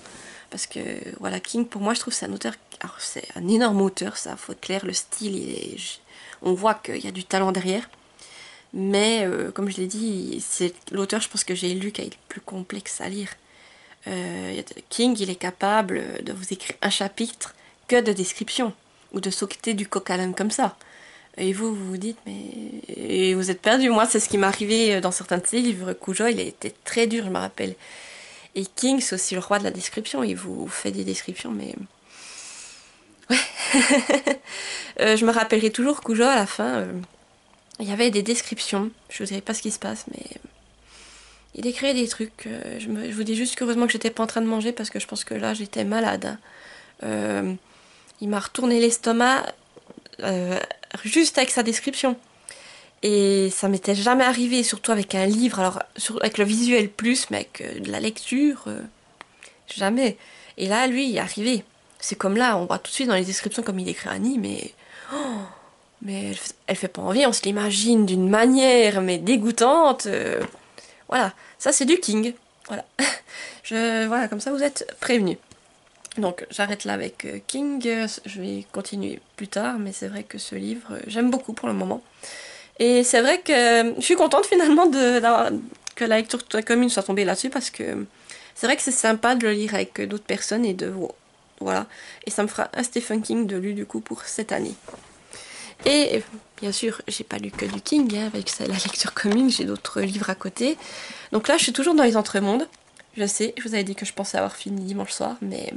Parce que, voilà, King, pour moi, je trouve que c'est un auteur... Alors, c'est un énorme auteur, ça, faut être clair. Le style, on voit qu'il y a du talent derrière. Mais, comme je l'ai dit, c'est l'auteur, je pense que j'ai lu, qui est le plus complexe à lire. King, il est capable de vous écrire un chapitre que de description. Ou de sauter du coq à l'âne comme ça. Et vous vous dites, mais... Et vous êtes perdu. Moi, c'est ce qui m'est arrivé dans certains de ses livres. Cujo, il a été très dur, je me rappelle. Et King, c'est aussi le roi de la description. Il vous fait des descriptions, mais... Ouais. Je me rappellerai toujours Cujo, à la fin, il y avait des descriptions. Je vous dirai pas ce qui se passe, mais... Il décrivait des trucs. Je vous dis juste qu'heureusement que j'étais pas en train de manger, parce que je pense que là, j'étais malade. Hein. Il m'a retourné l'estomac juste avec sa description. Et ça m'était jamais arrivé, surtout avec un livre, alors avec le visuel plus, mais avec de la lecture, jamais. Et là, lui, il est arrivé. C'est comme là, on voit tout de suite dans les descriptions comme il écrit Annie, mais elle fait pas envie, on se l'imagine d'une manière, mais dégoûtante. Voilà, ça c'est du King. Voilà. Voilà, comme ça vous êtes prévenus. Donc j'arrête là avec King, je vais continuer plus tard, mais c'est vrai que ce livre, j'aime beaucoup pour le moment. Et c'est vrai que je suis contente finalement que la lecture commune soit tombée là-dessus parce que c'est vrai que c'est sympa de le lire avec d'autres personnes et voilà. Et ça me fera un Stephen King de lu du coup pour cette année. Et bien sûr, j'ai pas lu que du King, hein, avec la lecture commune, j'ai d'autres livres à côté. Donc là, je suis toujours dans les entremondes. Je sais, je vous avais dit que je pensais avoir fini dimanche soir, mais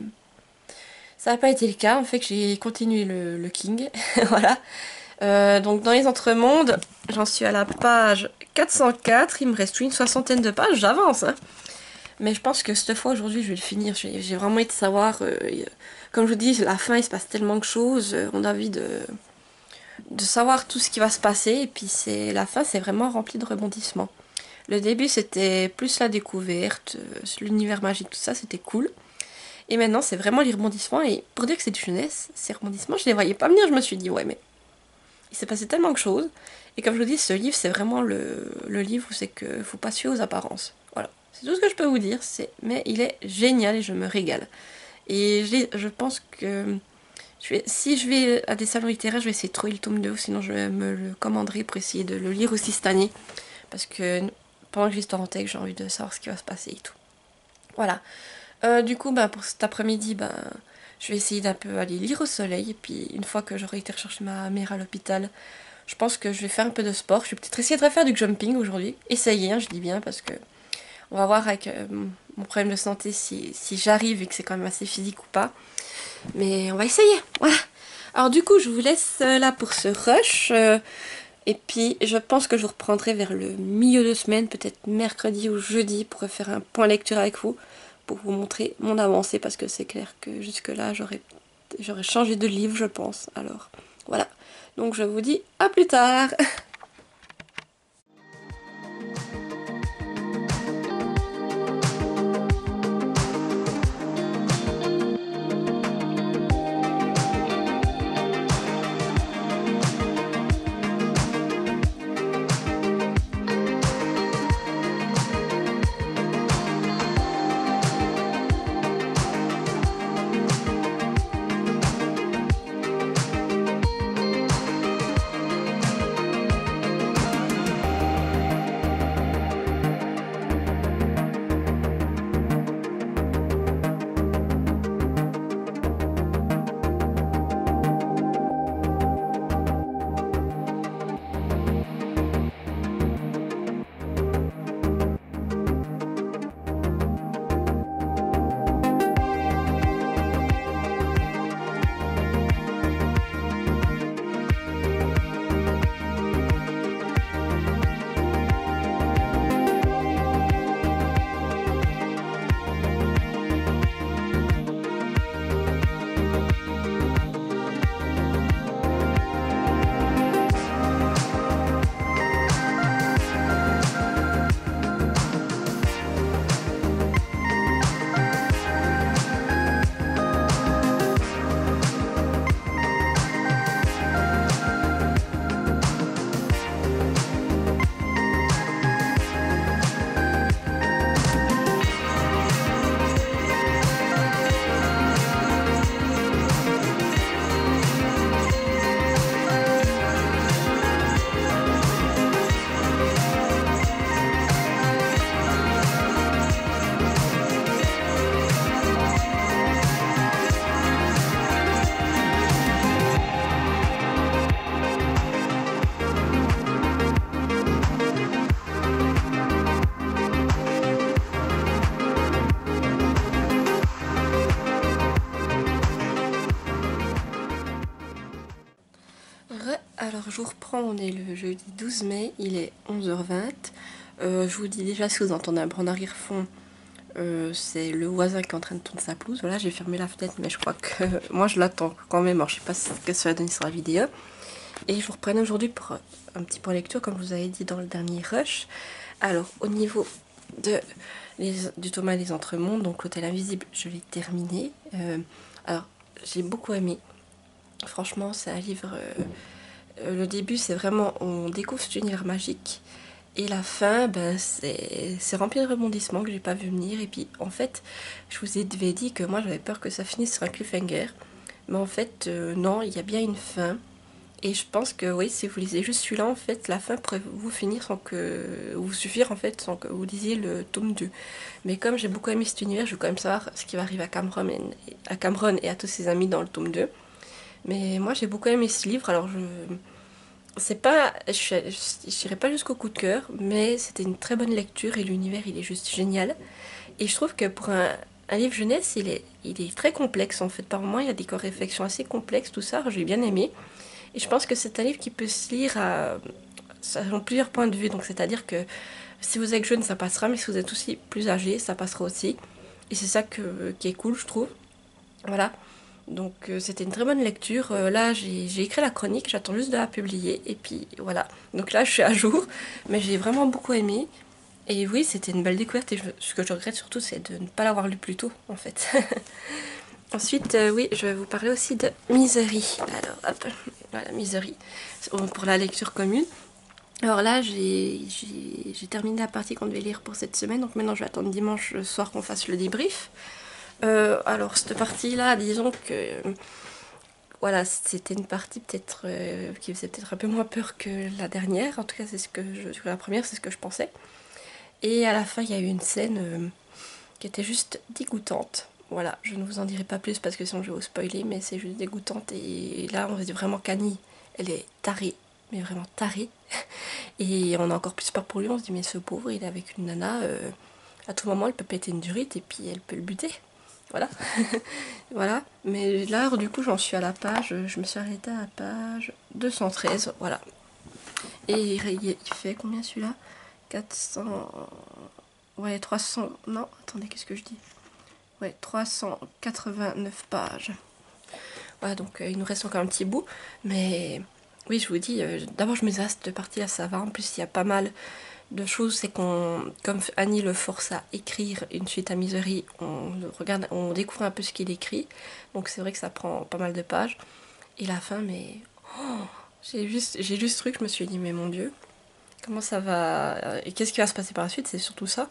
ça n'a pas été le cas. En fait, que j'ai continué le King. Voilà. Donc dans les entremondes, j'en suis à la page 404, il me reste une soixantaine de pages, j'avance. Hein. Mais je pense que cette fois aujourd'hui je vais le finir, j'ai vraiment envie de savoir, comme je vous dis, la fin il se passe tellement de choses, on a envie de savoir tout ce qui va se passer, et puis la fin c'est vraiment rempli de rebondissements. Le début c'était plus la découverte, l'univers magique, tout ça c'était cool. Et maintenant c'est vraiment les rebondissements, et pour dire que c'est du jeunesse, ces rebondissements je les voyais pas venir, je me suis dit ouais mais... Il s'est passé tellement de choses. Et comme je vous dis, ce livre, c'est vraiment le livre où c'est que faut pas se fier aux apparences. Voilà. C'est tout ce que je peux vous dire. Mais il est génial et je me régale. Et je pense que si je vais à des salons littéraires, je vais essayer de trouver le tome 2. Sinon, je me le commanderai pour essayer de le lire aussi cette année. Parce que pendant que j'y en tech, j'ai envie de savoir ce qui va se passer et tout. Voilà. Du coup, pour cet après-midi, je vais essayer d'un peu aller lire au soleil. Et puis, une fois que j'aurai été rechercher ma mère à l'hôpital, je pense que je vais faire un peu de sport. Je vais peut-être essayer de refaire du jumping aujourd'hui. Essayer, hein, je dis bien, parce que on va voir avec mon problème de santé si j'arrive et que c'est quand même assez physique ou pas. Mais on va essayer, voilà. Alors du coup, je vous laisse là pour ce rush. Et puis, je pense que je vous reprendrai vers le milieu de semaine, peut-être mercredi ou jeudi, pour refaire un point lecture avec vous, pour vous montrer mon avancée, parce que c'est clair que jusque-là, j'aurais changé de livre, je pense. Alors, voilà. Donc, je vous dis à plus tard. Alors je vous reprends, on est le jeudi 12 mai, il est 11h20. Je vous dis déjà, si vous entendez un bruit en arrière-fond, c'est le voisin qui est en train de tourner sa pelouse. Voilà, j'ai fermé la fenêtre, mais je crois que moi je l'attends quand même. Alors je sais pas ce que ça va donner sur la vidéo. Et je vous reprends aujourd'hui pour un petit point lecture, comme je vous avais dit dans le dernier rush. Alors au niveau du Thomas et les Entremondes, donc l'Hôtel Invisible, je l'ai terminé. Alors j'ai beaucoup aimé. Franchement, c'est un livre... le début, c'est vraiment... On découvre cet univers magique. Et la fin, ben, c'est rempli de rebondissements que j'ai pas vu venir. Et puis, en fait, je vous avais dit que moi, j'avais peur que ça finisse sur un cliffhanger. Mais en fait, non, il y a bien une fin. Et je pense que, oui, si vous lisez juste celui-là, en fait, la fin pourrait vous finir sans que... vous suffire, en fait, sans que vous lisiez le tome 2. Mais comme j'ai beaucoup aimé cet univers, je veux quand même savoir ce qui va arriver à Cameron et à tous ses amis dans le tome 2. Mais moi j'ai beaucoup aimé ce livre, alors c'est pas, je dirais pas jusqu'au coup de cœur, mais c'était une très bonne lecture et l'univers il est juste génial. Et je trouve que pour un livre jeunesse, il est très complexe en fait. Par moments il y a des réflexions assez complexes, tout ça, j'ai bien aimé. Et je pense que c'est un livre qui peut se lire selon plusieurs points de vue, donc c'est-à-dire que si vous êtes jeune ça passera, mais si vous êtes aussi plus âgé ça passera aussi. Et c'est ça qui est cool je trouve. Voilà. Donc c'était une très bonne lecture. Là j'ai écrit la chronique, j'attends juste de la publier et puis voilà. Donc là je suis à jour, mais j'ai vraiment beaucoup aimé. Et oui, c'était une belle découverte et ce que je regrette surtout c'est de ne pas l'avoir lu plus tôt en fait. Ensuite, oui, je vais vous parler aussi de Misery. Alors hop, voilà, Misery, pour la lecture commune. Alors là, j'ai terminé la partie qu'on devait lire pour cette semaine, donc maintenant je vais attendre dimanche soir qu'on fasse le débrief. Alors cette partie-là, disons que voilà, c'était une partie peut-être qui faisait peut-être un peu moins peur que la dernière. En tout cas, la première, c'est ce que je pensais. Et à la fin, il y a eu une scène qui était juste dégoûtante. Voilà, je ne vous en dirai pas plus parce que sinon je vais vous spoiler, mais c'est juste dégoûtante. Et là, on se dit vraiment qu'Annie, elle est tarée. mais vraiment taré. Et on a encore plus peur pour lui, on se dit mais ce pauvre, il est avec une nana, à tout moment elle peut péter une durite et puis elle peut le buter. Voilà. Voilà. Mais là, du coup, j'en suis à la page, je me suis arrêtée à la page 213, voilà. Et il fait combien celui-là? 400... Ouais, 300... Non, attendez, qu'est-ce que je dis? Ouais, 389 pages. Voilà, donc il nous reste encore un petit bout. Mais oui, je vous dis, d'abord je me disais, cette partie-là, ça va. En plus, il y a pas mal de choses. C'est qu'on, comme Annie le force à écrire une suite à Misery, on regarde, on découvre un peu ce qu'il écrit. Donc c'est vrai que ça prend pas mal de pages. Et la fin, mais... Oh, j'ai juste truc, je me suis dit, mais mon Dieu, comment ça va... Et qu'est-ce qui va se passer par la suite? C'est surtout ça.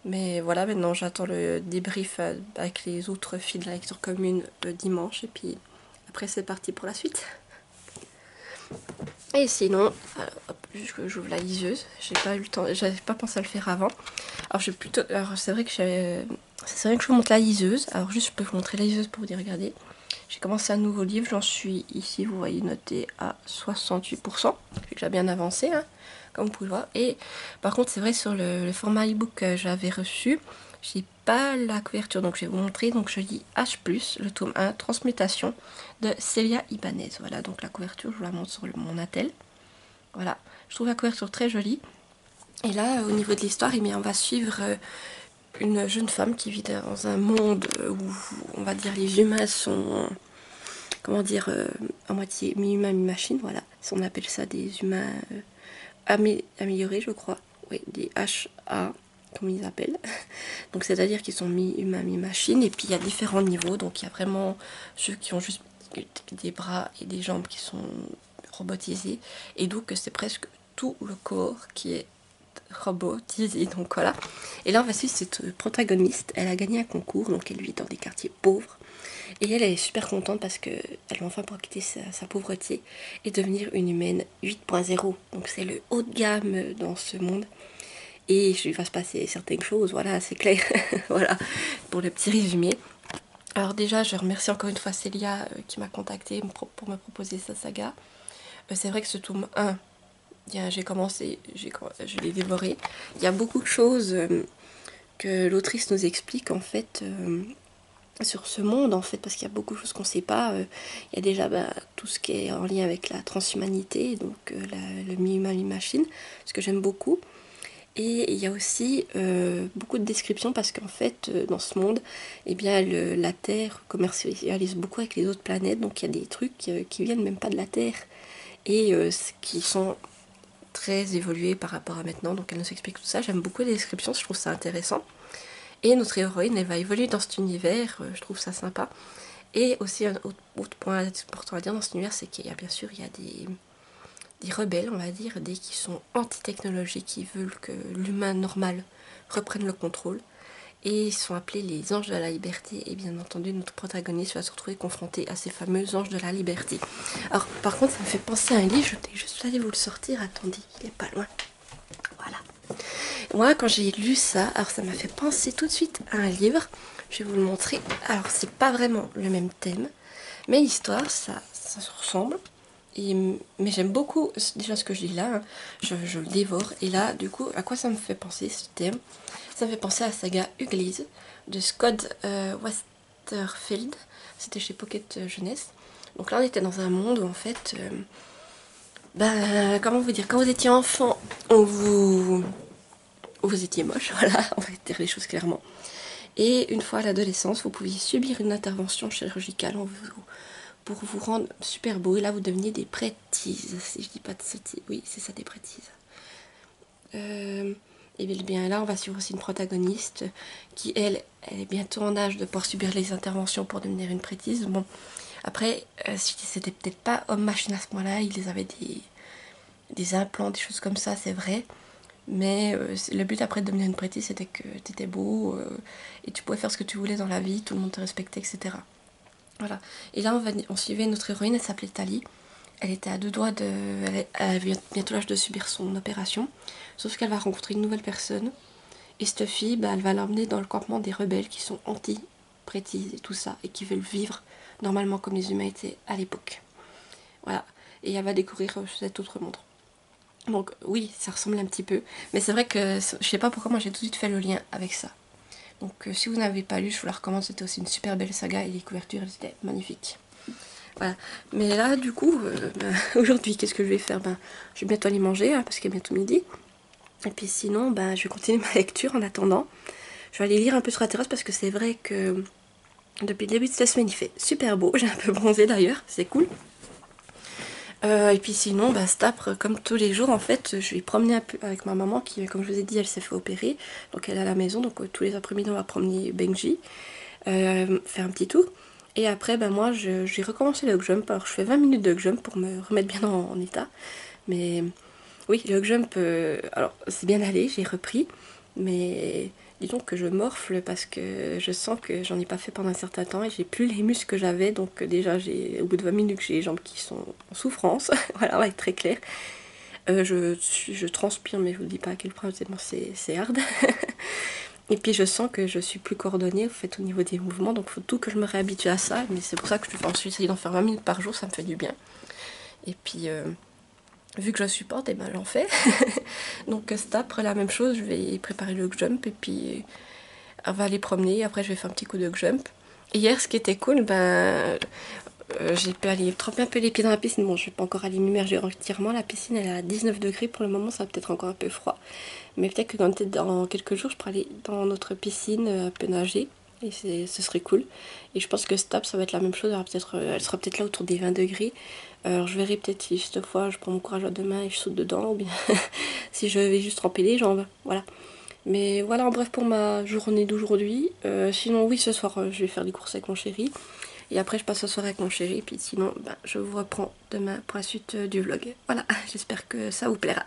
Mais voilà, maintenant j'attends le débrief avec les autres filles de la lecture commune dimanche. Et puis après c'est parti pour la suite. Et sinon, hop, j'ouvre la liseuse. J'ai pas eu le temps, j'avais pas pensé à le faire avant. Alors j'ai plutôt, alors c'est vrai que c'est vrai que je vous montre la liseuse. Alors juste je peux vous montrer la liseuse pour vous dire, regardez. J'ai commencé un nouveau livre, j'en suis ici, vous voyez, noté à 68%. J'ai déjà bien avancé, hein, comme vous pouvez voir. Et par contre, c'est vrai, sur le format e-book que j'avais reçu, j'ai pas la couverture, donc je vais vous montrer. Donc je lis H+, le tome 1, Transmutation, de Célia Ibanez. Voilà, donc la couverture, je vous la montre sur mon attel. Voilà, je trouve la couverture très jolie. Et là, au niveau de l'histoire, eh bien, on va suivre une jeune femme qui vit dans un monde où, on va dire, les humains sont, comment dire, à moitié mi-humain, mi-machine, voilà. On appelle ça des humains améliorés, je crois. Oui, des HA, comme ils appellent. Donc, c'est-à-dire qu'ils sont mi-humain, mi-machine. Et puis, il y a différents niveaux. Donc, il y a vraiment ceux qui ont juste des bras et des jambes qui sont robotisés. Et donc, c'est presque tout le corps qui est robotisé, donc voilà. Et là on va suivre cette protagoniste, elle a gagné un concours, donc elle vit dans des quartiers pauvres. Et elle est super contente parce qu'elle va enfin pouvoir quitter sa pauvreté et devenir une humaine 8.0. Donc c'est le haut de gamme dans ce monde. Et il va se passer certaines choses, voilà, c'est clair. Voilà, pour le petit résumé. Alors déjà, je remercie encore une fois Célia qui m'a contactée pour me proposer sa saga. C'est vrai que ce tome 1, j'ai commencé, je l'ai dévoré. Il y a beaucoup de choses que l'autrice nous explique en fait sur ce monde en fait, parce qu'il y a beaucoup de choses qu'on ne sait pas. Il y a déjà tout ce qui est en lien avec la transhumanité, donc le mi-humain, mi-machine, ce que j'aime beaucoup. Et il y a aussi beaucoup de descriptions parce qu'en fait, dans ce monde, eh bien, la Terre commercialise beaucoup avec les autres planètes, donc il y a des trucs qui viennent même pas de la Terre et qui sont très évolué par rapport à maintenant, donc elle nous explique tout ça. J'aime beaucoup les descriptions, je trouve ça intéressant. Et notre héroïne, elle va évoluer dans cet univers, je trouve ça sympa. Et aussi un autre point important à dire dans cet univers, c'est qu'il y a bien sûr il y a des rebelles, on va dire, des qui sont anti-technologie, qui veulent que l'humain normal reprenne le contrôle. Et ils sont appelés les anges de la liberté. Et bien entendu, notre protagoniste va se retrouver confronté à ces fameux anges de la liberté. Alors, par contre, ça me fait penser à un livre, je vais juste aller vous le sortir. Attendez, il est pas loin. Voilà. Moi, quand j'ai lu ça, alors ça m'a fait penser tout de suite à un livre. Je vais vous le montrer. Alors, c'est pas vraiment le même thème, mais l'histoire, ça se ressemble. Mais j'aime beaucoup déjà ce que je lis là, hein. Je le dévore. Et là, du coup, à quoi ça me fait penser ce thème? Ça me fait penser à la saga Uglise de Scott Westerfeld. C'était chez Pocket Jeunesse. Donc là, on était dans un monde où en fait, comment vous dire, quand vous étiez enfant, vous étiez moche, voilà, on va dire les choses clairement. Et une fois à l'adolescence, vous pouviez subir une intervention chirurgicale pour vous rendre super beau. Et là, vous deveniez des prêtises, si je dis pas de sottises. Oui, c'est ça, des prêtises. Et bien là, on va suivre aussi une protagoniste qui, elle est bientôt en âge de pouvoir subir les interventions pour devenir une prêtise. Bon, après, c'était peut-être pas homme-machine à ce point-là. Ils avaient des implants, des choses comme ça, c'est vrai. Mais le but après de devenir une prêtise, c'était que tu étais beau et tu pouvais faire ce que tu voulais dans la vie, tout le monde te respectait, etc. Voilà. Et là, on suivait notre héroïne, elle s'appelait Tali. Elle était à deux doigts de... Elle avait bientôt l'âge de subir son opération. Sauf qu'elle va rencontrer une nouvelle personne. Et cette fille, elle va l'emmener dans le campement des rebelles qui sont anti-prêtises et tout ça. Et qui veulent vivre normalement comme les humains étaient à l'époque. Voilà. et elle va découvrir cette autre montre. Donc oui, ça ressemble un petit peu, mais c'est vrai que je sais pas pourquoi moi j'ai tout de suite fait le lien avec ça. Donc si vous n'avez pas lu, je vous la recommande, c'était aussi une super belle saga et les couvertures elles étaient magnifiques. Voilà, mais là du coup, aujourd'hui qu'est-ce que je vais faire? Je vais bientôt aller manger hein, parce qu'il est bientôt midi. Et puis sinon, je vais continuer ma lecture en attendant. Je vais aller lire un peu sur la terrasse parce que c'est vrai que depuis le début de cette semaine il fait super beau, j'ai un peu bronzé d'ailleurs, c'est cool. Et puis sinon, cet après, comme tous les jours, en fait, je vais promener un peu avec ma maman qui, comme je vous ai dit, elle s'est fait opérer. Donc elle est à la maison, donc tous les après-midi, on va promener Benji, faire un petit tour. Et après, moi, j'ai recommencé le hug jump. Alors je fais 20 minutes de hug jump pour me remettre bien en état. Mais oui, le hug jump, alors c'est bien allé, j'ai repris. Mais disons que je morfle parce que je sens que j'en ai pas fait pendant un certain temps et j'ai plus les muscles que j'avais. Donc déjà, au bout de 20 minutes, j'ai les jambes qui sont en souffrance. Voilà, on va être très clair. Je transpire, mais je vous dis pas à quel point tellement c'est hard. Et puis je sens que je suis plus coordonnée en fait, au niveau des mouvements, donc il faut tout que je me réhabitue à ça. Mais c'est pour ça que je vais ensuite essayer d'en faire 20 minutes par jour, ça me fait du bien. Et puis vu que je supporte, j'en fais. Donc cet après la même chose, je vais préparer le hug jump et puis on va aller promener. Après je vais faire un petit coup de hug jump. Et hier ce qui était cool, j'ai pu aller tremper un peu les pieds dans la piscine. Bon, je vais pas encore aller m'immerger entièrement. La piscine elle est à 19 degrés pour le moment, ça va peut-être encore un peu froid. Mais peut-être que dans quelques jours, je pourrai aller dans notre piscine un peu nager. Et ce serait cool. Et je pense que Stap, ça va être la même chose. Elle sera peut-être là autour des 20 degrés. Alors je verrai peut-être si cette fois je prends mon courage à deux mains et je saute dedans. Ou bien si je vais juste tremper les jambes. Voilà. Mais voilà en bref pour ma journée d'aujourd'hui. Sinon oui, ce soir je vais faire des courses avec mon chéri. Et après je passe la soirée avec mon chéri. Et puis sinon je vous reprends demain pour la suite du vlog. Voilà, j'espère que ça vous plaira.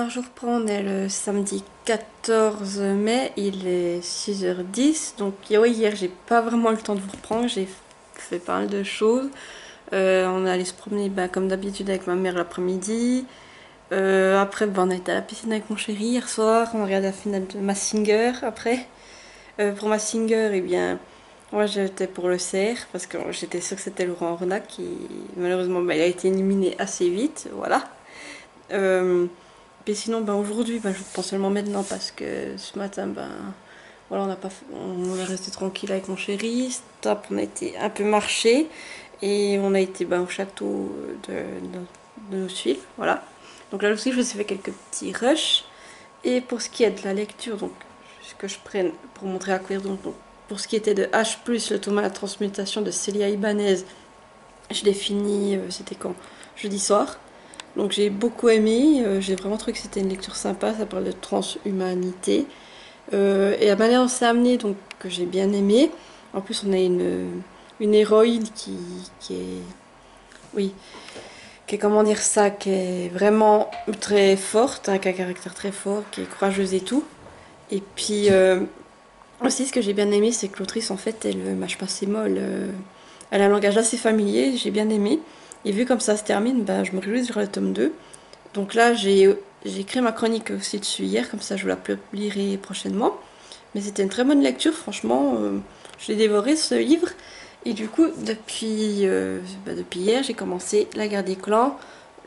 Alors je reprends, on est le samedi 14 mai, il est 6h10, donc oui, hier j'ai pas vraiment eu le temps de vous reprendre, j'ai fait pas mal de choses. On est allé se promener comme d'habitude avec ma mère l'après-midi. Après on a été à la piscine avec mon chéri hier soir, on a regardé la finale de Mazinger après. Pour Mazinger, eh bien, moi j'étais pour le CR parce que j'étais sûre que c'était Laurent Ornac qui malheureusement il a été éliminé assez vite, voilà. Puis sinon, aujourd'hui, je pense seulement maintenant parce que ce matin, voilà, on est resté tranquille avec mon chéri. Stop, on a été un peu marché et on a été au château de nos suives, voilà. Donc là aussi, je me suis fait quelques petits rushs. Et pour ce qui est de la lecture, donc ce que je prenne pour montrer à quoi donc pour ce qui était de H+, le tome à la transmutation de Célia Ibanez, je l'ai fini, c'était quand? Jeudi soir. Donc j'ai beaucoup aimé, j'ai vraiment trouvé que c'était une lecture sympa, ça parle de transhumanité. Et la manière dont c'est amené, donc que j'ai bien aimé. En plus on a une héroïne qui est... Oui, qui est comment dire ça, qui est vraiment très forte, hein, qui a un caractère très fort, qui est courageuse et tout. Et puis aussi ce que j'ai bien aimé, c'est que l'autrice en fait elle mâche pas ses mots, elle a un langage assez familier, j'ai bien aimé. Et vu comme ça se termine, je me réjouis sur le tome 2. Donc là, j'ai écrit ma chronique aussi dessus hier, comme ça je vous la publierai prochainement. Mais c'était une très bonne lecture, franchement. Je l'ai dévoré ce livre. Et du coup, depuis hier, j'ai commencé La Guerre des Clans,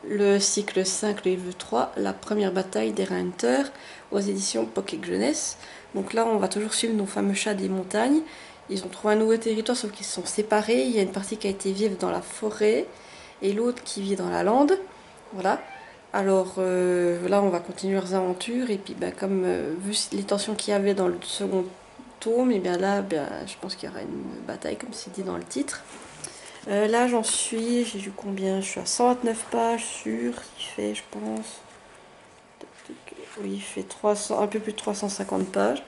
le cycle 5, le livre 3, La première bataille des Hunters, aux éditions Pocket Jeunesse. Donc là, on va toujours suivre nos fameux chats des montagnes. Ils ont trouvé un nouveau territoire, sauf qu'ils se sont séparés. Il y a une partie qui a été vivre dans la forêt et l'autre qui vit dans la lande. Voilà. Alors là, on va continuer leurs aventures. Et puis, comme vu les tensions qu'il y avait dans le second tome, et bien là, je pense qu'il y aura une bataille, comme c'est dit dans le titre. Là, j'ai lu combien? Je suis à 129 pages sur, il fait, je pense, oui, il fait 300, un peu plus de 350 pages.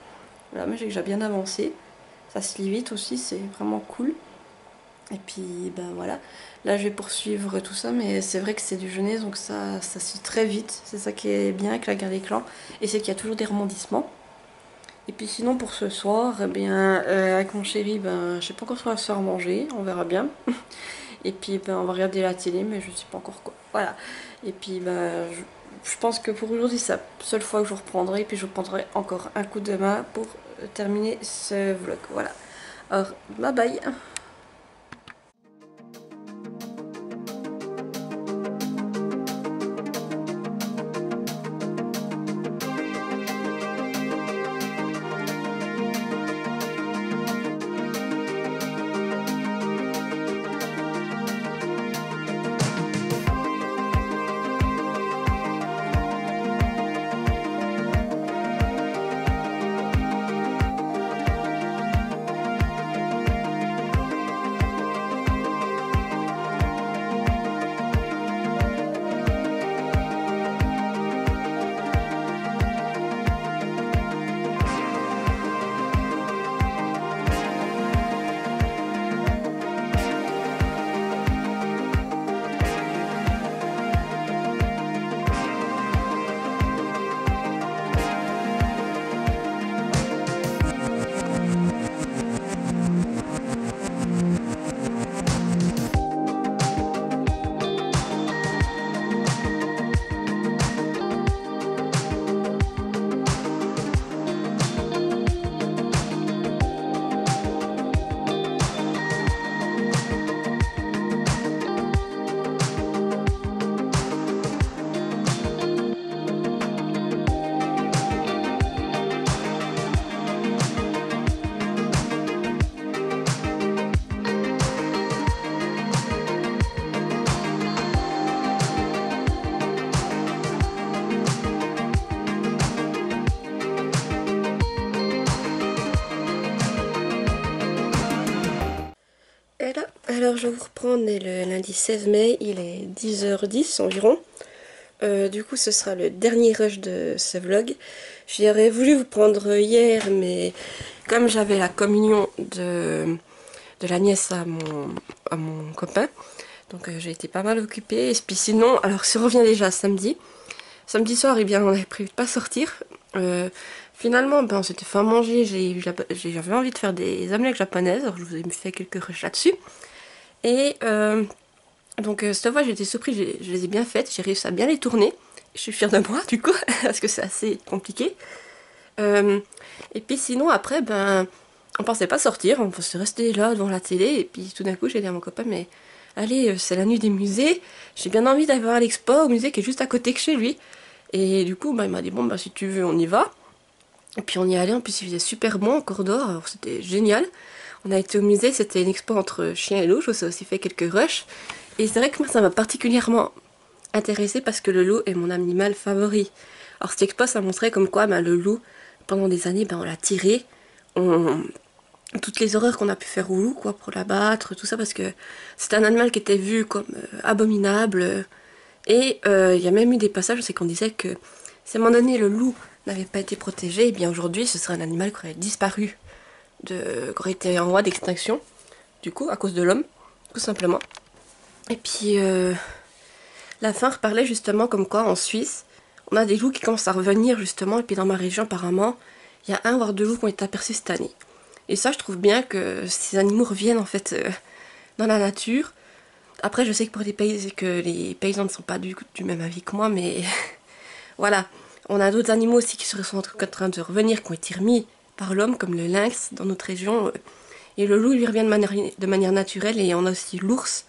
Voilà, mais j'ai déjà bien avancé. Ça se lit vite aussi, c'est vraiment cool. Et puis, voilà. Là, je vais poursuivre tout ça, mais c'est vrai que c'est du jeunesse, donc ça se lit très vite. C'est ça qui est bien avec La Guerre des Clans. Et c'est qu'il y a toujours des rebondissements. Et puis sinon, pour ce soir, avec mon chéri, je sais pas encore ce qu'on va se faire manger. On verra bien. Et puis, on va regarder la télé, mais je sais pas encore quoi. Voilà. Et puis, je pense que pour aujourd'hui, c'est la seule fois que je reprendrai. Et puis, je reprendrai encore un coup de main pour terminer ce vlog. Voilà. Alors, bye bye. Alors je vous reprends, on est le lundi 16 mai, il est 10h10 environ. Du coup ce sera le dernier rush de ce vlog. J'aurais voulu vous prendre hier, mais comme j'avais la communion de la nièce à mon copain, donc j'ai été pas mal occupée. Et puis sinon, alors si on revient déjà samedi, Samedi soir, eh bien, on avait prévu de pas sortir. Finalement, ben, on s'était fait à manger. J'avais envie de faire des omelets japonaises. Alors, je vous ai fait quelques rushs là-dessus. Et donc, cette fois, j'étais surprise. Je les ai bien faites. J'ai réussi à bien les tourner. Je suis fière de moi, du coup, parce que c'est assez compliqué. Et puis, sinon, après, ben, on pensait pas sortir. On pensait rester là devant la télé. Et puis, tout d'un coup, j'ai dit à mon copain, mais allez, c'est la nuit des musées. J'ai bien envie d'aller voir l'expo au musée qui est juste à côté que chez lui. Et du coup, bah, il m'a dit, bon, bah, si tu veux, on y va. Et puis on y allait, en plus il faisait super bon, encore dehors, alors c'était génial. On a été au musée, c'était une expo entre chien et loup, je vous ai aussi fait quelques rushs. Et c'est vrai que moi ça m'a particulièrement intéressée parce que le loup est mon animal favori. Alors cette expo ça montrait comme quoi bah, le loup, pendant des années, bah, on l'a tiré. Toutes les horreurs qu'on a pu faire au loup, quoi, pour l'abattre, tout ça, parce que c'était un animal qui était vu comme abominable. Et il y a même eu des passages, c'est qu'on disait que si à un moment donné le loup n'avait pas été protégé, et bien aujourd'hui ce serait un animal qui aurait disparu, qui aurait été en voie d'extinction, du coup, à cause de l'homme, tout simplement. Et puis la fin reparlait justement comme quoi en Suisse, on a des loups qui commencent à revenir justement, et puis dans ma région apparemment, il y a un voire deux loups qui ont été aperçus cette année. Et ça je trouve bien que ces animaux reviennent en fait dans la nature. Après, je sais que pour que les paysans ne sont pas du même avis que moi, mais voilà. On a d'autres animaux aussi qui sont en train de revenir, qui ont été remis par l'homme, comme le lynx dans notre région. Et le loup, lui, revient de manière naturelle. Et on a aussi l'ours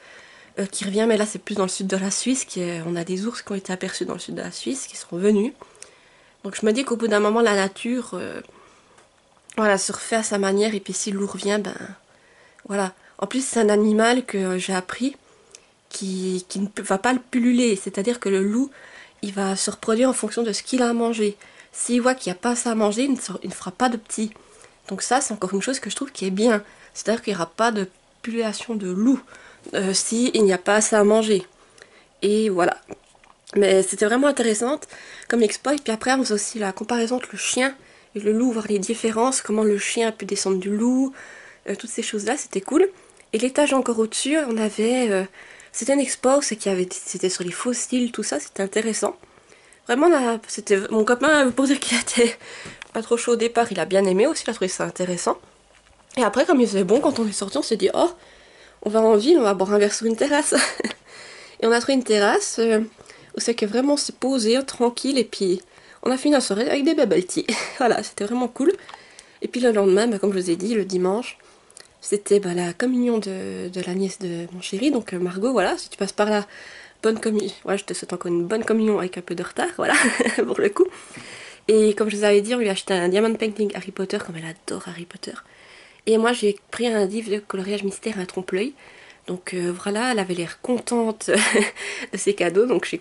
qui revient, mais là, c'est plus dans le sud de la Suisse. On a des ours qui ont été aperçus dans le sud de la Suisse, qui sont revenus. Donc je me dis qu'au bout d'un moment, la nature voilà, se refait à sa manière. Et puis si le loup revient, ben voilà. En plus, c'est un animal que j'ai appris qui ne va pas le pulluler. C'est-à-dire que le loup, il va se reproduire en fonction de ce qu'il a à manger. S'il voit qu'il n'y a pas ça à manger, il ne fera pas de petits. Donc ça, c'est encore une chose que je trouve qui est bien. C'est-à-dire qu'il n'y aura pas de pullulation de loup s'il n'y a pas ça à manger. Et voilà. Mais c'était vraiment intéressante comme expo. Et puis après, on faisait aussi la comparaison entre le chien et le loup, voir les différences, comment le chien a pu descendre du loup, toutes ces choses-là, c'était cool. Et l'étage encore au-dessus, on avait... c'était une expo, c'était sur les fossiles, tout ça, c'était intéressant. Vraiment, là, c'était mon copain, pour dire qu'il était pas trop chaud au départ, il a bien aimé aussi, il a trouvé ça intéressant. Et après, comme il faisait bon, quand on est sorti, on s'est dit, oh, on va en ville, on va boire un verre sur une terrasse. Et on a trouvé une terrasse où c'est que vraiment c'est posé, tranquille, et puis on a fini la soirée avec des bubble tea. Voilà, c'était vraiment cool. Et puis le lendemain, bah, comme je vous ai dit, le dimanche, c'était bah, la communion de la nièce de mon chéri, donc Margot, voilà, si tu passes par là, bonne communion. Voilà, je te souhaite encore une bonne communion avec un peu de retard, voilà, pour le coup. Et comme je vous avais dit, on lui a acheté un diamond painting Harry Potter, comme elle adore Harry Potter. Et moi, j'ai pris un livre de coloriage mystère, un trompe-l'œil. Donc voilà, elle avait l'air contente de ses cadeaux, donc je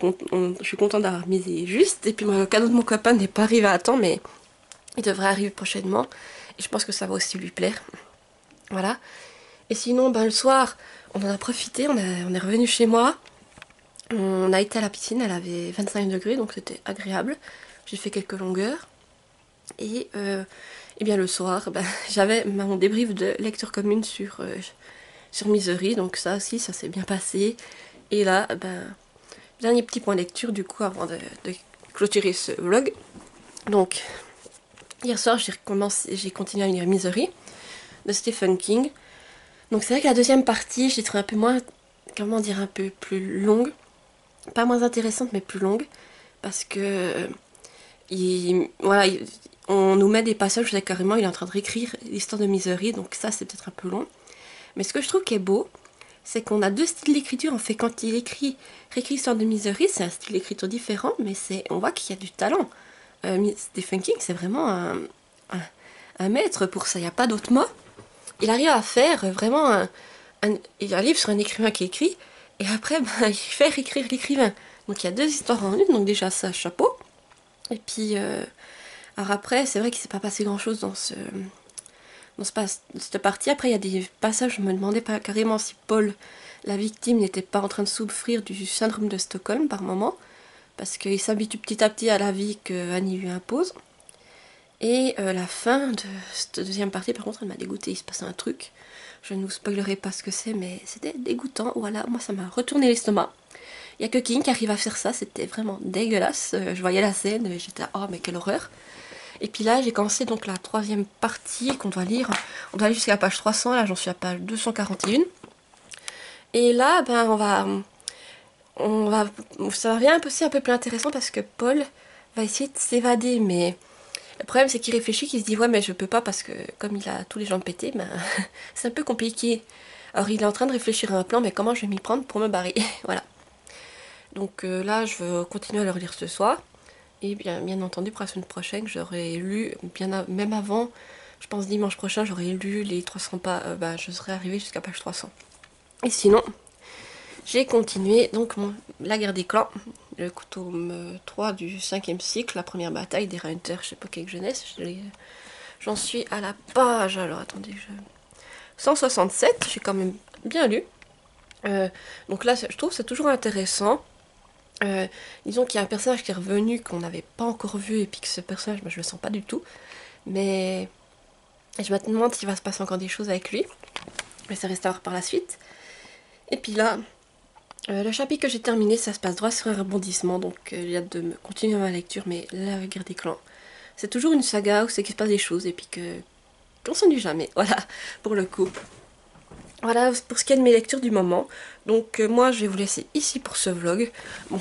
suis contente d'avoir misé juste. Et puis le cadeau de mon copain n'est pas arrivé à temps, mais il devrait arriver prochainement. Et je pense que ça va aussi lui plaire. Voilà. Et sinon, ben, le soir, on en a profité, on est revenu chez moi. On a été à la piscine, elle avait 25 degrés, donc c'était agréable. J'ai fait quelques longueurs. Et bien le soir, ben, j'avais mon débrief de lecture commune sur Misery, donc ça aussi, ça s'est bien passé. Et là, ben, dernier petit point de lecture du coup avant de clôturer ce vlog. Donc, hier soir, j'ai continué à lire Misery de Stephen King. Donc c'est vrai que la deuxième partie, je l'ai trouvée un peu moins, comment dire, un peu plus longue. Pas moins intéressante, mais plus longue. Parce que, voilà, on nous met des passages où c'est carrément, il est en train de réécrire l'histoire de Misery, donc ça c'est peut-être un peu long. Mais ce que je trouve qui est beau, c'est qu'on a deux styles d'écriture. En fait, quand il réécrit l'histoire de Misery, c'est un style d'écriture différent, mais on voit qu'il y a du talent. Stephen King, c'est vraiment un maître pour ça, il n'y a pas d'autre mot. Il arrive à faire vraiment il a un livre sur un écrivain qui écrit, et après, ben, il fait réécrire l'écrivain. Donc il y a deux histoires en une, donc déjà ça, chapeau. Et puis, alors après, c'est vrai qu'il ne s'est pas passé grand-chose dans cette partie. Après, il y a des passages, je me demandais pas carrément si Paul, la victime, n'était pas en train de souffrir du syndrome de Stockholm par moment, parce qu'il s'habitue petit à petit à la vie que Annie lui impose. Et la fin de cette deuxième partie, par contre, elle m'a dégoûtée. Il se passait un truc. Je ne vous spoilerai pas ce que c'est, mais c'était dégoûtant. Voilà, moi, ça m'a retourné l'estomac. Il n'y a que King qui arrive à faire ça, c'était vraiment dégueulasse. Je voyais la scène, j'étais oh mais quelle horreur. Et puis là j'ai commencé donc la troisième partie qu'on doit lire. On doit aller jusqu'à la page 300, là j'en suis à page 241. Et là ben ça va rien passer un peu plus intéressant parce que Paul va essayer de s'évader, mais le problème c'est qu'il réfléchit, qu'il se dit ouais mais je peux pas parce que comme il a tous les jambes pétées, ben c'est un peu compliqué. Alors il est en train de réfléchir à un plan, mais comment je vais m'y prendre pour me barrer. Voilà. Donc là je veux continuer à le relire ce soir. Et bien entendu pour la semaine prochaine j'aurai lu, même avant, je pense dimanche prochain j'aurai lu les 300 pas, je serai arrivée jusqu'à page 300. Et sinon, j'ai continué donc la guerre des clans, le tome 3 du 5e cycle, la première bataille des Runters chez Pokémon Jeunesse. J'en suis à la page, alors attendez, 167, j'ai quand même bien lu. Donc là, je trouve que c'est toujours intéressant. Disons qu'il y a un personnage qui est revenu qu'on n'avait pas encore vu et puis que ce personnage, je le sens pas du tout. Mais je me demande s'il va se passer encore des choses avec lui. Mais ça reste à voir par la suite. Et puis là, le chapitre que j'ai terminé, ça se passe droit sur un rebondissement. Donc j'ai hâte de continuer ma lecture. Mais la guerre des clans, c'est toujours une saga où c'est qu'il se passe des choses et puis qu'on s'ennuie jamais. Voilà, pour le coup. Voilà pour ce qui est de mes lectures du moment. Donc moi je vais vous laisser ici pour ce vlog. Bon,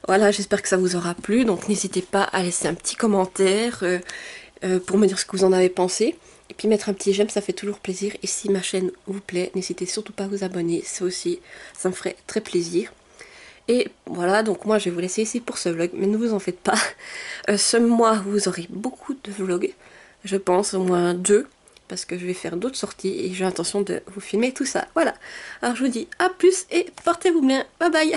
voilà, j'espère que ça vous aura plu. Donc n'hésitez pas à laisser un petit commentaire pour me dire ce que vous en avez pensé. Et puis mettre un petit j'aime, ça fait toujours plaisir. Et si ma chaîne vous plaît, n'hésitez surtout pas à vous abonner. Ça aussi, ça me ferait très plaisir. Et voilà, donc moi je vais vous laisser ici pour ce vlog. Mais ne vous en faites pas. Ce mois, vous aurez beaucoup de vlogs. Je pense au moins 2. Parce que je vais faire d'autres sorties et j'ai l'intention de vous filmer tout ça. Voilà. Alors je vous dis à plus et portez-vous bien. Bye bye.